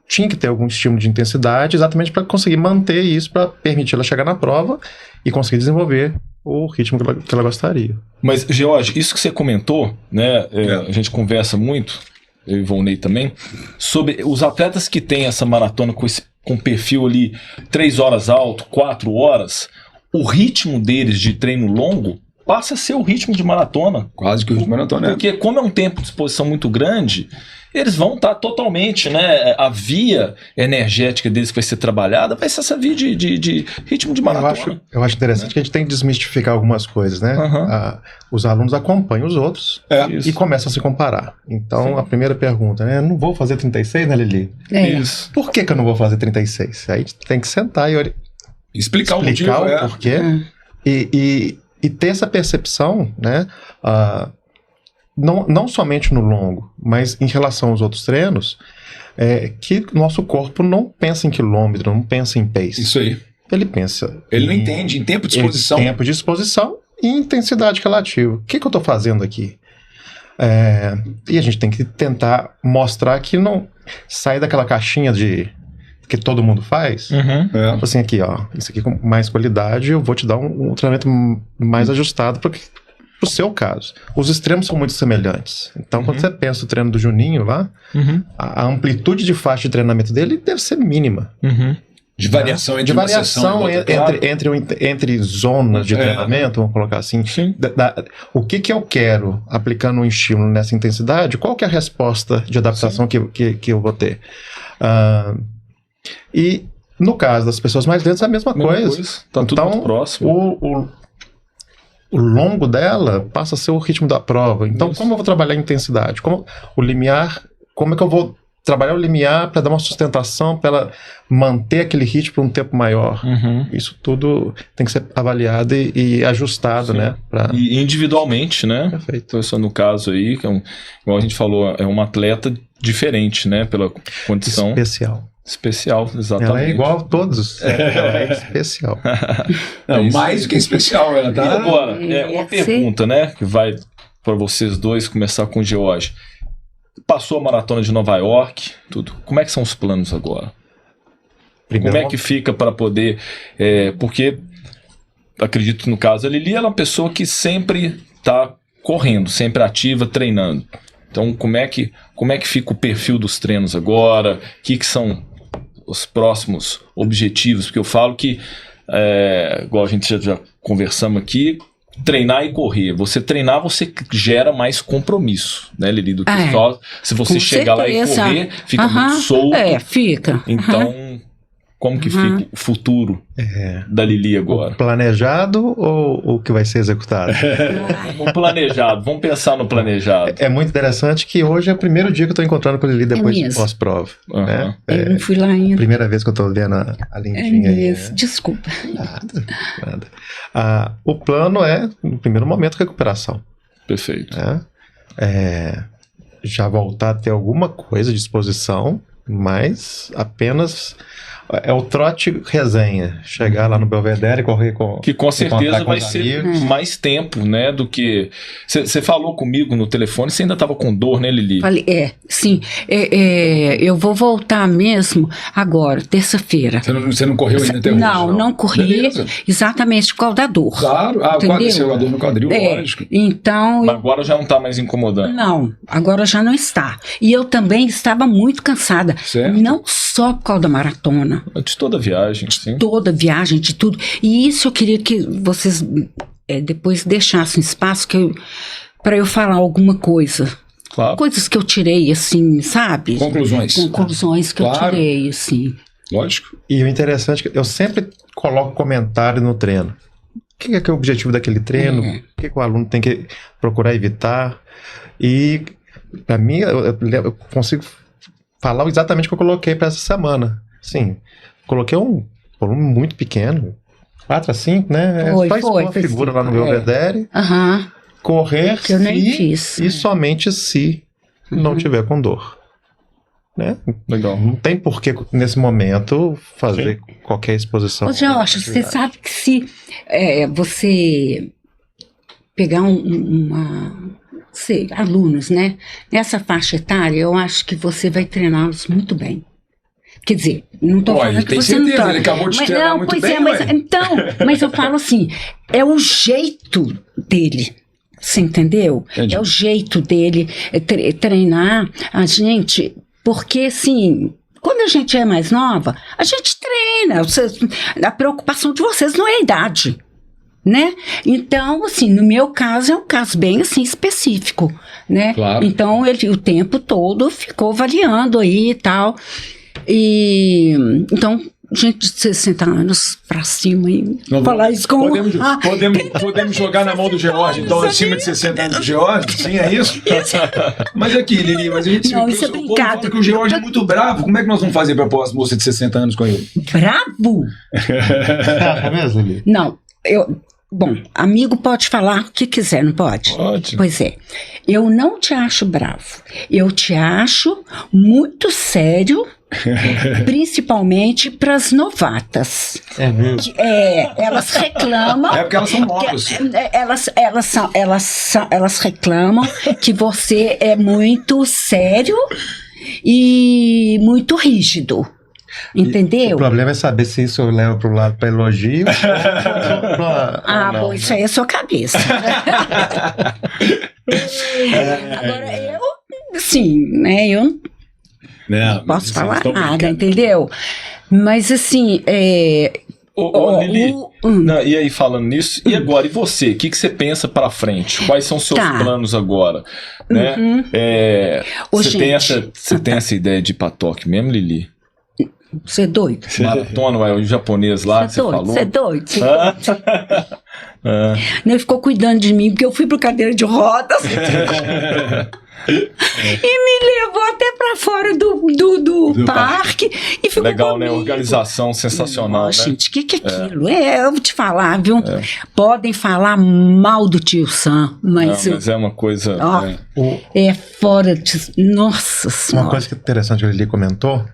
Tinha que ter algum estímulo de intensidade exatamente para conseguir manter isso, para permitir ela chegar na prova e conseguir desenvolver o ritmo que ela gostaria. Mas, George, isso que você comentou, né? A gente conversa muito, eu e o Volney também, sobre os atletas que têm essa maratona com perfil ali 3 horas alto, 4 horas, o ritmo deles de treino longo passa a ser o ritmo de maratona. Quase que o ritmo de maratona, Porque como é um tempo de exposição muito grande, eles vão estar totalmente, né? A via energética deles que vai ser trabalhada vai ser essa via de ritmo de maratona. Eu acho interessante que a gente tem que desmistificar algumas coisas, né? Os alunos acompanham os outros e começam a se comparar. Então, a primeira pergunta, né? Não vou fazer 36, né, Lili? Isso. Por que eu não vou fazer 36? Aí a gente tem que sentar e explicar o porquê e ter essa percepção, né? Não somente no longo, mas em relação aos outros treinos, que nosso corpo não pensa em quilômetro, não pensa em pace. Isso aí. Ele pensa... Ele não entende em tempo de exposição. Tempo de exposição e intensidade relativa. O que eu estou fazendo aqui? E a gente tem que tentar mostrar que não sai daquela caixinha que todo mundo faz. Tipo assim, aqui, ó, isso aqui com mais qualidade, eu vou te dar um treinamento mais ajustado para o seu caso. Os extremos são muito semelhantes. Então, quando você pensa o treino do Juninho lá, a amplitude de faixa de treinamento dele deve ser mínima. De variação entre uma sessão e outra, entre zonas de treinamento, vamos colocar assim. O que eu quero aplicando um estímulo nessa intensidade, qual que é a resposta de adaptação que eu vou ter? E no caso das pessoas mais lentas é a mesma coisa. Tá tudo então, muito próximo. O longo dela passa a ser o ritmo da prova. Então, como eu vou trabalhar a intensidade? Como o limiar, como é que eu vou trabalhar o limiar para dar uma sustentação, para ela manter aquele ritmo por um tempo maior. Isso tudo tem que ser avaliado e ajustado, Sim. né? E individualmente, né? Perfeito. Então, isso no caso aí, que igual a gente falou, é uma atleta diferente, né? Pela condição especial, exatamente. Ela é igual a todos. Ela é especial. Não, mais do que especial, ela E tá... agora, uma pergunta, né? Que vai para vocês dois, começar com o George. Passou a maratona de Nova York, tudo. Como é que são os planos agora? Como é que fica para poder... porque, acredito no caso, a Lili é uma pessoa que sempre está correndo, sempre ativa, treinando. Então, como é que fica o perfil dos treinos agora? O que são os próximos objetivos? Porque eu falo que, igual a gente já conversamos aqui, treinar e correr. Você treinar, você gera mais compromisso, né, Lili? Do que só se você chegar lá e correr, fica muito solto. Fica. Então, como que fica o futuro da Lili agora? O planejado ou o que vai ser executado? O planejado. Vamos pensar no planejado. É muito interessante que hoje é o primeiro dia que eu estou encontrando com a Lili depois de pós-prova. Né? Eu não fui lá ainda. Primeira vez que eu estou vendo a lindinha aí. Desculpa. Nada. O plano é, no primeiro momento, recuperação. Perfeito. Já voltar a ter alguma coisa de disposição, mas apenas... É o trote resenha. Chegar lá no Belvedere e correr com... Que com certeza vai ser mais tempo, né? Do que... Você falou comigo no telefone, você ainda estava com dor, né, Lili? Falei, sim. Eu vou voltar mesmo agora, terça-feira. Você não correu ainda até hoje? Não corri. Beleza. Exatamente por causa da dor. Claro. Seu a dor no quadril, lógico. Então... Mas agora já não está mais incomodando. Não, agora já não está. E eu também estava muito cansada. Certo. Não só por causa da maratona. De toda a viagem, sim. Toda viagem, de tudo. E isso eu queria que vocês depois deixassem espaço para eu falar alguma coisa. Claro. Coisas que eu tirei, assim, sabe? Conclusões. Que eu tirei, assim. Lógico. E o interessante é que eu sempre coloco comentário no treino. O que é o objetivo daquele treino? O que o aluno tem que procurar evitar? E, para mim, eu consigo falar exatamente o que eu coloquei para essa semana. Sim, coloquei um volume muito pequeno, 4 a 5, né? Só uma figura lá no Belvedere. Correr que eu nem fiz. E somente se não tiver com dor. Né? Legal. Não tem por que, nesse momento, fazer qualquer exposição. Ô, Jorge, você sabe que se você pegar alunos, né? Nessa faixa etária, eu acho que você vai treiná-los muito bem. Quer dizer, não estou falando que você não está. Ele acabou de treinar muito bem, mas eu falo assim, é o jeito dele. Você entendeu? Entendi. É o jeito dele treinar a gente, porque assim, quando a gente é mais nova, a gente treina. A preocupação de vocês não é a idade, né? Então, assim, no meu caso é um caso bem assim específico, né? Claro. Então ele o tempo todo ficou variando aí e tal. E então, gente de 60 anos pra cima aí, falar isso com... Podemos jogar na mão do George, então, acima de 60 anos do George, sim, é isso? Mas aqui, Lili, mas a gente isso é o povo brincado. fala que o George é muito bravo, como é que nós vamos fazer pra pôr as moças de 60 anos com ele? Bravo? É mesmo, Lili? Não, bom, amigo pode falar o que quiser, não pode? Pode. Pois é. Eu não te acho bravo. Eu te acho muito sério, principalmente para as novatas. É mesmo? Elas reclamam. É porque elas são novas. Elas reclamam que você é muito sério e muito rígido. Entendeu? O problema é saber se isso leva para o lado para elogio bom, isso aí é sua cabeça. Agora, eu não posso falar nada, entendeu? Mas assim, Lili, e aí falando nisso, e agora, e você? O que você pensa para frente? Quais são os seus planos agora? Né? Você tem essa ideia de patoque mesmo, Lili? Você é doido? Maratona, o japonês lá, você falou? Você é doido? Ele ficou cuidando de mim, porque eu fui pro cadeira de rodas. E me levou até pra fora do parque e ficou Legal, comigo. né? Organização sensacional, Nossa, né? gente, o que é aquilo? Eu vou te falar, viu? Podem falar mal do tio Sam, mas, Não, mas é uma coisa... Ó, é. é fora de... Nossa Senhora. Uma coisa que é interessante que ele comentou,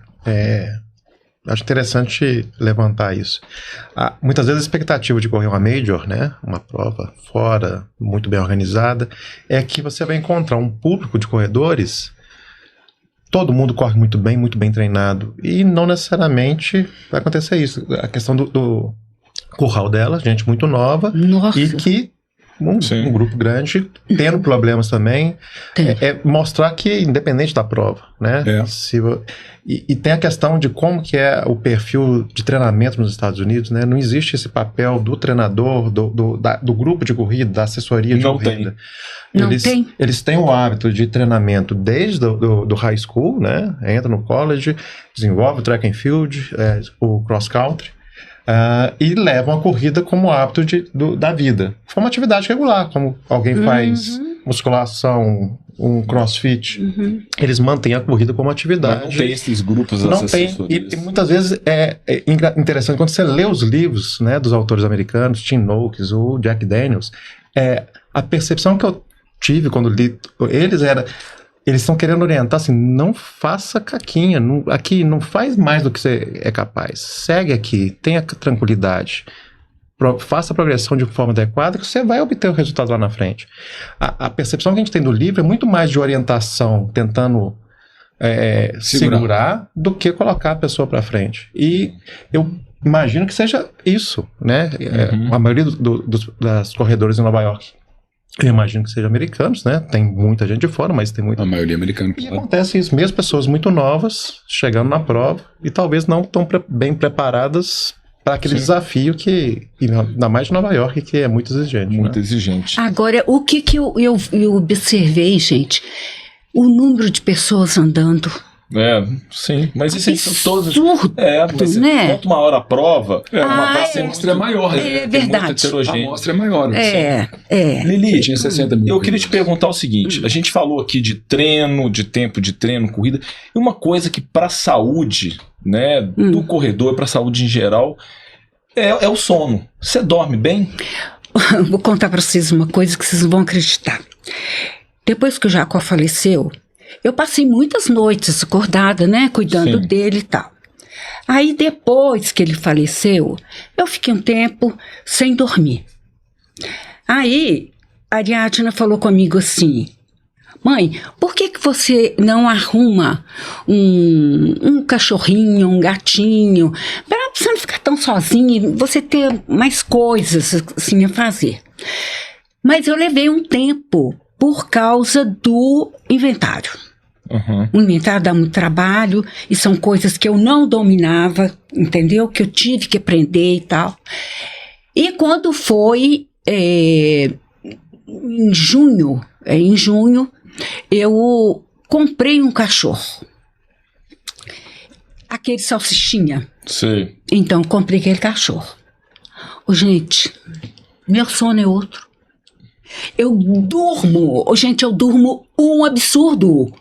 acho interessante levantar isso. Muitas vezes a expectativa de correr uma major, né, uma prova fora, muito bem organizada, é que você vai encontrar um público de corredores, todo mundo corre muito bem treinado, e não necessariamente vai acontecer isso. A questão do curral dela, gente muito nova, Nossa. e que um grupo grande, tendo problemas também, mostrar que independente da prova, né? E tem a questão de como que é o perfil de treinamento nos Estados Unidos, né? Não existe esse papel do treinador, do grupo de corrida, da assessoria de corrida. Eles têm o hábito de treinamento desde do high school, né? Entra no college, desenvolve o track and field, o cross country, e levam a corrida como hábito da vida. Foi uma atividade regular, como alguém faz musculação, um crossfit. Eles mantêm a corrida como atividade. Mas não tem esses grupos, não tem. E muitas vezes é interessante quando você lê os livros, né, dos autores americanos, Tim Noakes ou Jack Daniels, a percepção que eu tive quando li eles estão querendo orientar assim, não faça caquinha, aqui não faz mais do que você é capaz, segue aqui, tenha tranquilidade, faça a progressão de forma adequada que você vai obter o resultado lá na frente. A percepção que a gente tem do livro é muito mais de orientação, tentando segurar do que colocar a pessoa para frente. E eu imagino que seja isso, né? A maioria das corredores em Nova York, eu imagino que sejam americanos, né? Tem muita gente de fora, mas tem muita... A maioria americana. E acontece isso, mesmo pessoas muito novas chegando na prova e talvez não tão bem preparadas para aquele desafio ainda mais de Nova York, que é muito exigente. Muito exigente. Agora, o que eu observei, gente? O número de pessoas andando. Sim, mas isso são todos... Absurdo, né? Quanto maior a prova, a amostra é maior. É verdade. A amostra é maior. Lili, tinha 60 mil. Eu queria te perguntar o seguinte, a gente falou aqui de treino, de tempo de treino, corrida, e uma coisa que para a saúde, né, do corredor, para a saúde em geral, é o sono. Você dorme bem? Vou contar para vocês uma coisa que vocês não vão acreditar. Depois que o Jacó faleceu, eu passei muitas noites acordada, né, cuidando dele e tal. Aí depois que ele faleceu, eu fiquei um tempo sem dormir. Aí a Ariadna falou comigo assim: mãe, por que você não arruma um cachorrinho, um gatinho, para você não ficar tão sozinha, você ter mais coisas assim a fazer? Mas eu levei um tempo por causa do inventário. O inventário dá muito trabalho e são coisas que eu não dominava, entendeu? Que eu tive que aprender e tal. E quando foi em junho, eu comprei um cachorro. Aquele salsichinha. Sim. Então, comprei aquele cachorro. Gente, meu sono é outro. Eu durmo um absurdo.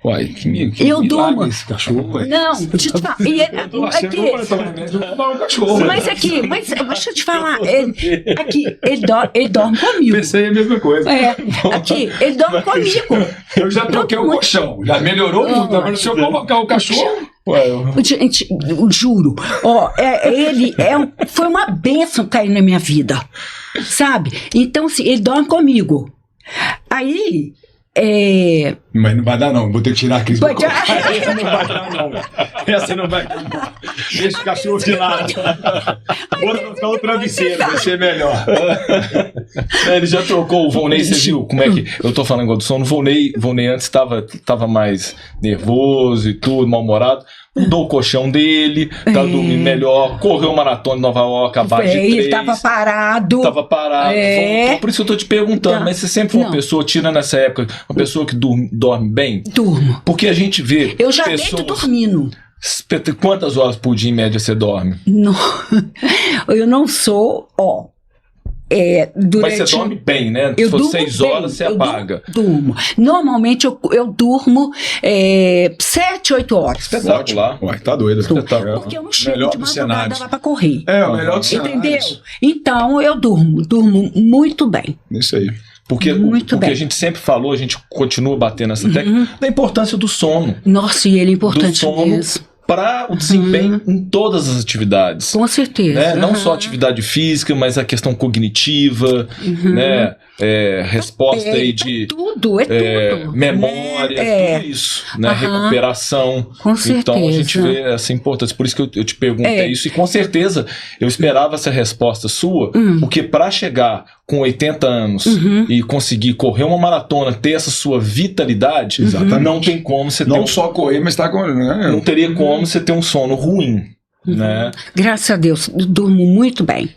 Uai, que eu durmo. Esse cachorro, não, deixa eu te falar. Mas deixa eu te falar. Ele dorme comigo. Pensei a mesma coisa. Ele dorme comigo. Eu já troquei o colchão. Já melhorou muito. Agora, se eu colocar o cachorro. Gente, eu juro. Foi uma bênção cair na minha vida. Sabe? Então, assim, ele dorme comigo. Aí. Mas não vai dar, não. Vou ter que tirar a crise. Essa não vai dar, não. Essa não vai dar, não. Deixa o cachorro de lado. Bora trocar o travesseiro, vai ser melhor. Ele já trocou o Volney, você viu como é que... Eu tô falando igual do sono. O Volney antes tava mais nervoso e tudo, mal-humorado. Mudou o colchão dele, tá dormindo melhor, correu uma maratona em Nova York, abaixo de 3. Ele tava parado. Por isso eu tô te perguntando, mas você sempre foi uma pessoa, tirando nessa época, uma pessoa que dorme bem? Durmo. Porque a gente vê eu já deito dormindo. Quantas horas por dia, em média, você dorme? Não, eu não sou, durante... Mas você dorme bem, né? Eu Se for durmo 6 bem, horas, você eu apaga. Durmo. Normalmente eu durmo 7, 8 horas. Espetacular. Ué, tá doido. Espetacular. Porque eu não chego Melhor de dos madrugada cenários. lá pra correr. O melhor dos cenários. Entendeu? Então eu durmo muito bem. Isso aí. Porque Muito bem. a gente sempre falou, a gente continua batendo essa tecla, da importância do sono. Nossa, e ele é importante do sono mesmo. para o desempenho em todas as atividades. Com certeza. Né? Não só atividade física, mas a questão cognitiva, né? Resposta aí de tudo. memória, tudo isso, né? Recuperação. Com certeza. Então a gente vê essa importância. Por isso que eu te perguntei isso, e com certeza eu esperava essa resposta sua, porque para chegar com 80 anos e conseguir correr uma maratona, ter essa sua vitalidade, não tem como você ter Não só correr, mas tá com... não teria como você ter um sono ruim. Né? Graças a Deus, durmo muito bem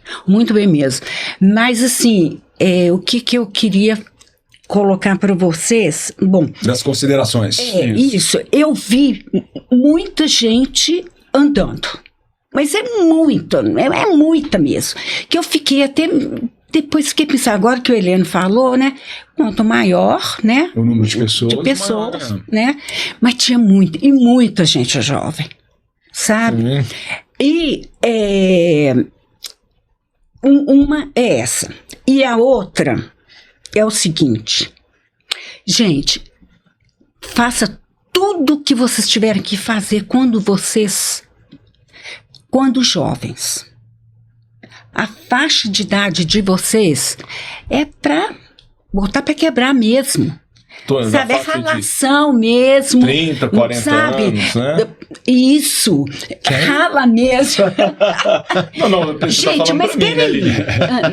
mesmo. Mas assim, o que eu queria colocar para vocês, bom... Das considerações. Isso, eu vi muita gente andando, mas é muita mesmo, que eu fiquei até... Depois fiquei pensando, agora que o Heleno falou, né? Quanto maior, né? O número de pessoas. Maior, né? Mas tinha muita gente jovem, sabe? E uma é essa. E a outra é o seguinte. Gente, faça tudo o que vocês tiverem que fazer quando jovens. A faixa de idade de vocês é para botar para quebrar mesmo. Sabe, a relação mesmo. 30, 40 sabe? anos, né? Isso. Rala mesmo. Não, você gente, tá falando mas pra mim, né, Lili?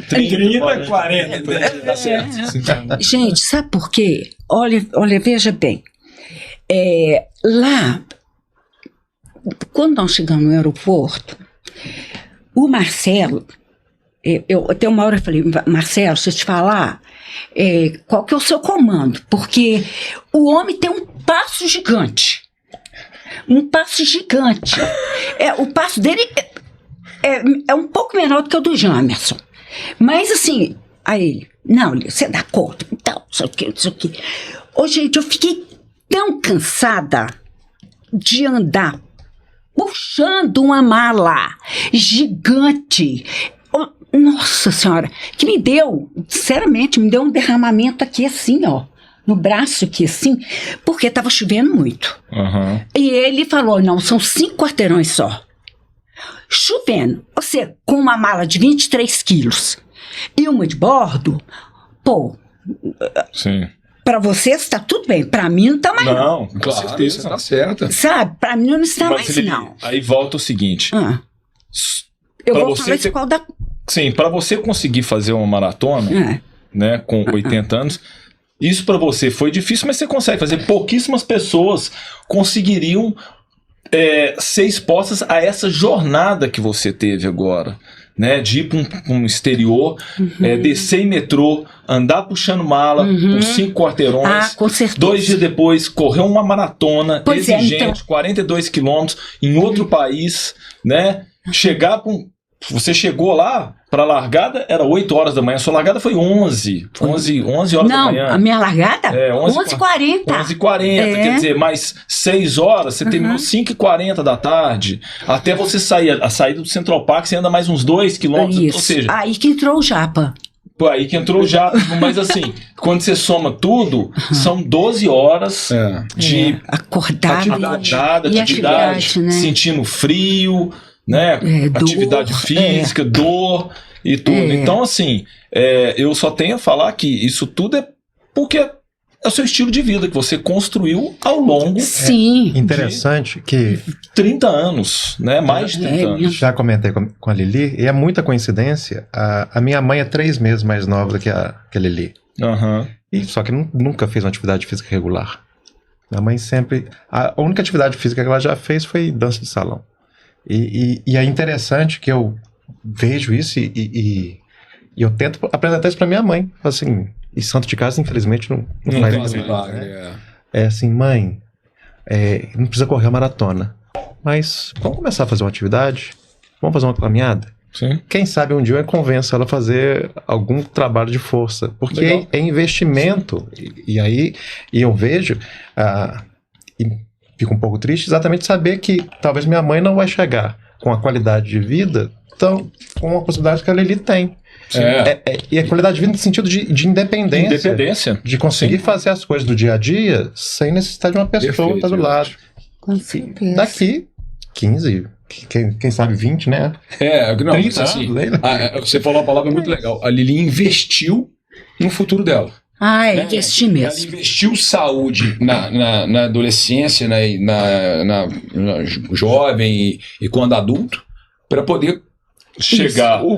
30, 40. Tá certo. Gente, sabe por quê? Olha, veja bem. Lá, quando nós chegamos no aeroporto, o Marcelo... até uma hora eu falei, Marcelo, deixa eu te falar, qual que é o seu comando? Porque o homem tem um passo gigante. O passo dele é um pouco menor do que o do Jamerson. Mas assim, aí ele, não, você dá conta, então, isso aqui. Ô, gente, eu fiquei tão cansada de andar puxando uma mala gigante. Nossa Senhora, que sinceramente, me deu um derramamento aqui assim, ó, no braço aqui assim, porque estava chovendo muito. E ele falou, não, são 5 quarteirões só. Chovendo, você com uma mala de 23 quilos e uma de bordo, pô, sim. Pra vocês está tudo bem, pra mim não tá mais não. Com Claro, certeza. você tá certa. Sabe, pra mim não está mais Lili, não. aí volta o seguinte. Eu pra vou você falar isso ter- qual da... Sim, para você conseguir fazer uma maratona, né, com 80 anos, isso para você foi difícil, mas você consegue fazer. Pouquíssimas pessoas conseguiriam ser expostas a essa jornada que você teve agora, né, de ir para um exterior, descer em metrô, andar puxando mala, com 5 quarteirões, com certeza. 2 dias depois correr uma maratona Pois exigente, então. 42 quilômetros em outro país, né, chegar com... Você chegou lá, para a largada era 8 horas da manhã, sua largada foi 11 horas da manhã. Não, a minha largada? 11h40. 11h40, quer dizer, mais 6 horas, você terminou 5h40 da tarde. Até você sair, a saída do Central Park, você anda mais uns 2 quilômetros, Isso. ou seja... Aí que entrou o Japa. Pô, aí que entrou já, mas assim, quando você soma tudo, são 12 horas de atividade, né? sentindo frio, né? Atividade dor, física, dor e tudo. Então, assim, eu só tenho a falar que isso tudo é porque é o seu estilo de vida que você construiu ao longo Sim. Interessante que 30 anos, né? Mais de 30 anos. já comentei com a Lili, e é muita coincidência, a minha mãe é 3 meses mais nova do que a Lili. E só que nunca fez uma atividade física regular. Minha mãe sempre... A única atividade física que ela já fez foi dança de salão. E é interessante que eu vejo isso e eu tento apresentar isso pra minha mãe. Assim, e santo de casa, infelizmente, não faz isso. É assim, mãe, não precisa correr a maratona, mas vamos começar a fazer uma atividade? Vamos fazer uma caminhada? Sim. Quem sabe um dia eu convenço ela a fazer algum trabalho de força, porque Legal. é investimento. E aí eu vejo, e fico um pouco triste exatamente saber que talvez minha mãe não vai chegar com a qualidade de vida tão, com a possibilidade que a Lili tem. E a qualidade de vida no sentido de independência. De conseguir fazer as coisas do dia a dia sem necessidade de uma pessoa estar do lado. Com certeza. Daqui 15, quem sabe 20, né? Não, 30 assim, anos, você falou uma palavra muito legal. A Lili investiu no futuro dela. Investi Ela mesmo. investiu saúde na adolescência, na jovem e quando adulto, para poder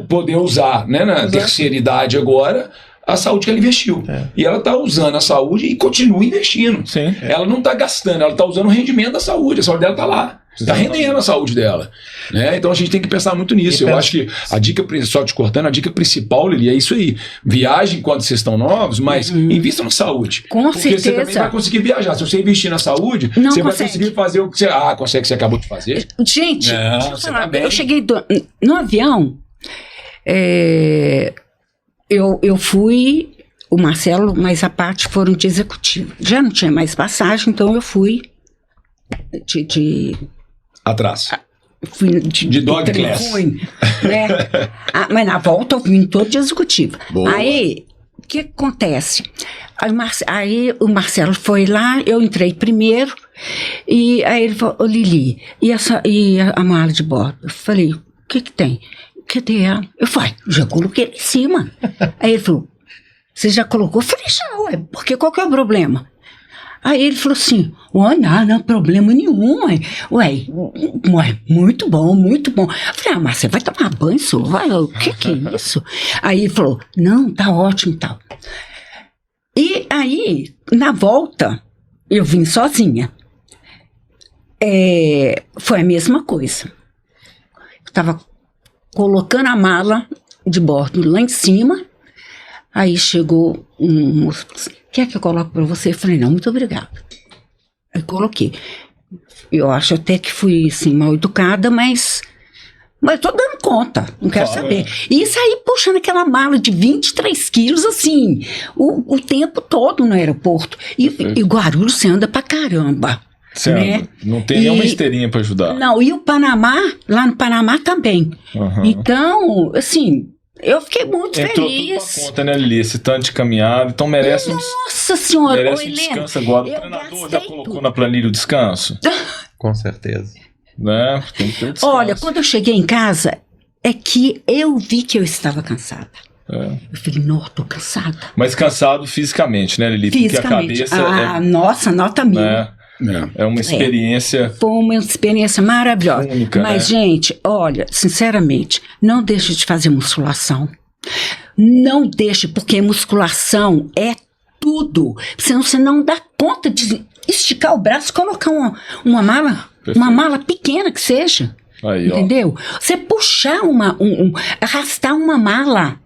poder usar, né, na terceira idade agora, a saúde que ela investiu. E ela está usando a saúde e continua investindo. Sim. Ela não está gastando, ela está usando o rendimento da saúde. A saúde dela está lá. Está rendendo a saúde dela. Né? Então a gente tem que pensar muito nisso. Eu acho que a dica, só te cortando, a dica principal, Lili, é isso aí. Viagem quando vocês estão novos, mas invista na saúde. Com porque certeza. você também vai conseguir viajar. Se você investir na saúde, Não você vai consegue. conseguir fazer o que você... consegue, você acabou de fazer. Gente, Não, deixa eu você falar, tá bem. eu cheguei no avião, eu fui, o Marcelo, mas a parte foram de executivo. Já não tinha mais passagem, então eu fui Atrás. fui De dog class. fui, né? Mas na volta eu vim todo de executivo. Boa. Aí, o que acontece? Aí o Marcelo foi lá, eu entrei primeiro, e aí ele falou, ô Lili, e a mala de bordo? Eu falei, o que tem? Cadê ela? Eu falei, já coloquei em cima. Aí ele falou, você já colocou? Eu falei, já, ué, porque qual que é o problema? Aí ele falou assim, não, problema nenhum, ué, muito bom, muito bom. Eu falei, mas você vai tomar banho, senhor? O que é isso? Aí ele falou, não, tá ótimo e tal. E aí, na volta, eu vim sozinha. Foi a mesma coisa. Eu tava colocando a mala de bordo lá em cima, aí chegou um moço, quer que eu coloque para você? Eu falei, não, muito obrigada. Aí coloquei. Eu acho até que fui, assim, mal educada, mas tô dando conta, não quero saber. E saí puxando aquela mala de 23 quilos, assim, o tempo todo no aeroporto. E Guarulhos você anda pra caramba. Você anda. Não tem nenhuma esteirinha para ajudar. Não, e o Panamá, lá no Panamá também. Então, assim, eu fiquei muito Entrou feliz. tudo pra conta, né, Lili? Esse tanto de caminhada. Então merece Nossa senhora, merece Helena, descanso agora. O eu treinador já gastei colocou tudo. na planilha o descanso? Com certeza. Né? Tem que ter o descanso. Olha, quando eu cheguei em casa, é que eu vi que eu estava cansada. Eu falei, não, tô cansada. Mas cansado fisicamente, né, Lili? Fisicamente. Porque a cabeça Nossa, nota mil. é uma experiência Foi uma experiência maravilhosa. única, Mas, né? gente, olha, sinceramente, não deixe de fazer musculação. Não deixe, porque musculação é tudo. Senão você não dá conta de esticar o braço e colocar uma mala, Perfeito. uma mala pequena que seja. Aí, ó. Entendeu? Você puxar arrastar uma mala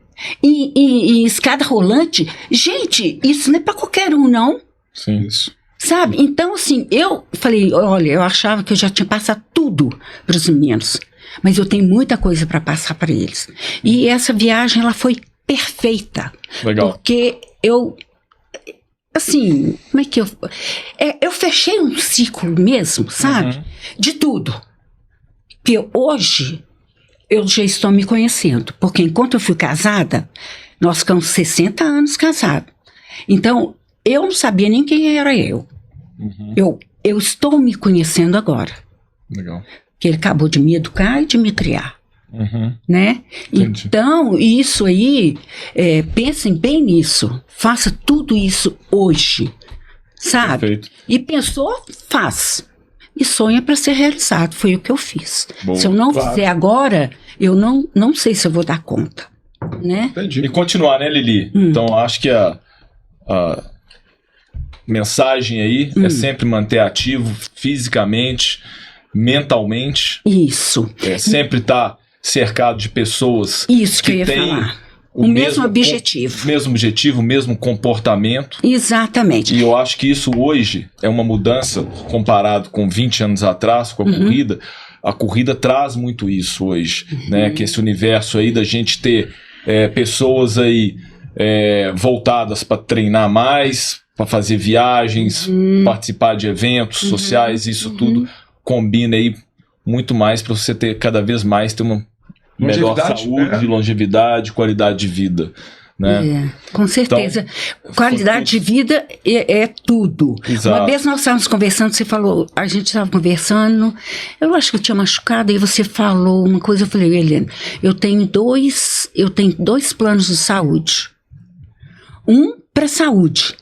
em escada rolante, gente, isso não é pra qualquer um, não. Sim. Isso. Sabe? Então, assim, eu falei, olha, eu achava que eu já tinha passado tudo para os meninos, mas eu tenho muita coisa para passar para eles. E essa viagem, ela foi perfeita. Legal. Porque eu, assim, como é que eu fechei um ciclo mesmo, sabe? De tudo. Porque hoje eu já estou me conhecendo, porque enquanto eu fui casada, nós ficamos 60 anos casados. Então, eu não sabia nem quem era eu. Eu estou me conhecendo agora. Legal. Que ele acabou de me educar e de me criar. Né? Entendi. Então, isso aí, pensem bem nisso. Faça tudo isso hoje. Sabe? Perfeito. E pensou, faz. E sonha para ser realizado. Foi o que eu fiz. Boa. Se eu não fizer agora, eu não sei se eu vou dar conta. Né? Entendi. E continuar, né, Lili? Então, acho que a mensagem aí é sempre manter ativo fisicamente, mentalmente. Isso. Sempre estar cercado de pessoas Isso que eu ia têm falar. O mesmo objetivo. Mesmo objetivo, mesmo comportamento. Exatamente. E eu acho que isso hoje é uma mudança comparado com 20 anos atrás, com a corrida. a corrida traz muito isso hoje, né? Que esse universo aí da gente ter pessoas aí voltadas para treinar mais, para fazer viagens, participar de eventos sociais, isso tudo combina aí muito mais para você ter cada vez mais ter uma melhor saúde, longevidade, qualidade de vida. Né? Com certeza. Então, qualidade de vida é tudo. Exato. Uma vez nós estávamos conversando, você falou, a gente estava conversando, eu acho que eu tinha machucado, aí você falou uma coisa, eu falei, Helena, eu tenho dois planos de saúde. Um para saúde,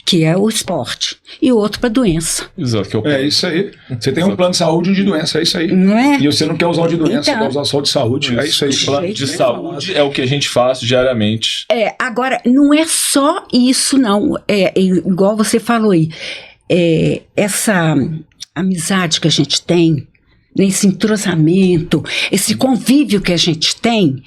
que é o esporte, e outro para doença. Exato, que é isso aí. Você tem um plano de saúde e um de doença, é isso aí. Não é? E você não quer usar o de doença, Então, você quer usar só o de saúde, é isso aí. O plano de saúde é o que a gente faz diariamente. Agora, não é só isso, não. Igual você falou aí, essa amizade que a gente tem, esse entrosamento, esse convívio que a gente tem.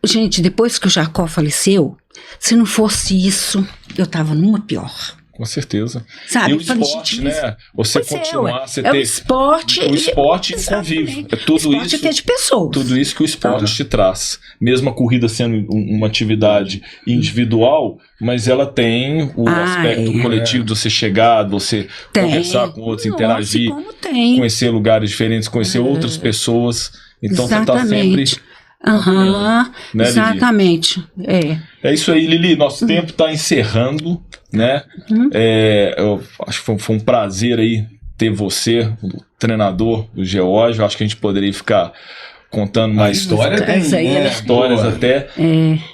Gente, depois que o Jacó faleceu, se não fosse isso, eu tava numa pior. Com certeza. Sabe? E o esporte, né? Você continuar, você ter... o esporte e convívio. É tudo esporte isso. Que é de pessoas. Tudo isso que o esporte te traz. Mesmo a corrida sendo uma atividade individual, mas ela tem o aspecto coletivo de você chegar, de você conversar com outros, interagir, conhecer lugares diferentes, conhecer outras pessoas. Então você está sempre... né, exatamente. É isso aí, Lili. Nosso tempo está encerrando, né? Eu acho que foi um prazer aí ter você, o treinador do Geórgia. Eu acho que a gente poderia ficar contando mais histórias até.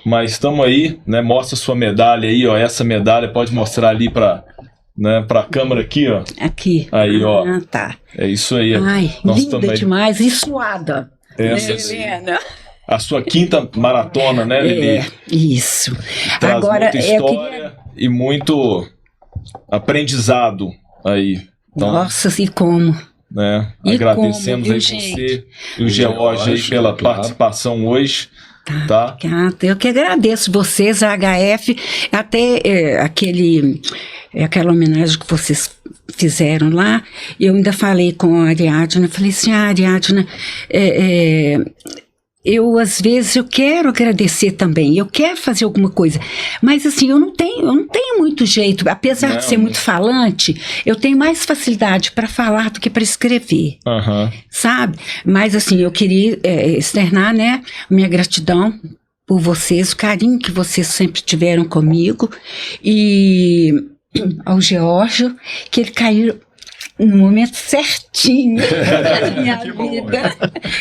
Mas estamos aí, né? Mostra sua medalha aí, ó. Essa medalha pode mostrar ali para a câmera aqui, ó. Aqui. Aí, ó. Tá. É isso aí. Ai, linda demais e suada. Helena. A sua 5ª maratona, né, Lili? Isso. Traz agora, muita história e muito aprendizado aí. Então, nossa, e como? Né, e agradecemos como, aí você e o Geórgia aí pela participação hoje. Tá? Eu que agradeço vocês, a HF, até aquela homenagem que vocês fizeram lá, eu ainda falei com a Ariadna, falei assim, Ariadna, às vezes eu quero agradecer também, eu quero fazer alguma coisa, mas assim, eu não tenho muito jeito, apesar de ser muito falante, eu tenho mais facilidade para falar do que para escrever, sabe? Mas assim, eu queria externar, né, minha gratidão por vocês, o carinho que vocês sempre tiveram comigo, e ao Geórgia, que ele caiu no momento certinho da minha vida,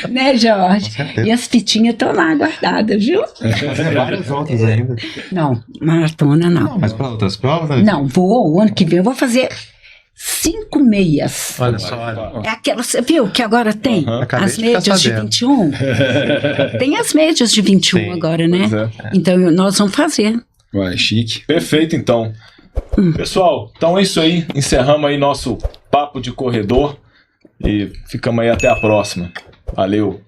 né, Jorge? E as fitinhas estão lá guardadas, viu? Várias outras ainda. Não, maratona não. Mas para outras provas? Não, o ano que vem eu vou fazer 5 meias. Olha só, olha. É aquela, você viu que agora tem as médias de 21? Tem as médias de 21 agora, né? Então nós vamos fazer. Ué, chique. Perfeito, então. Pessoal, então é isso aí. Encerramos aí nosso papo de corredor e ficamos aí até a próxima. Valeu!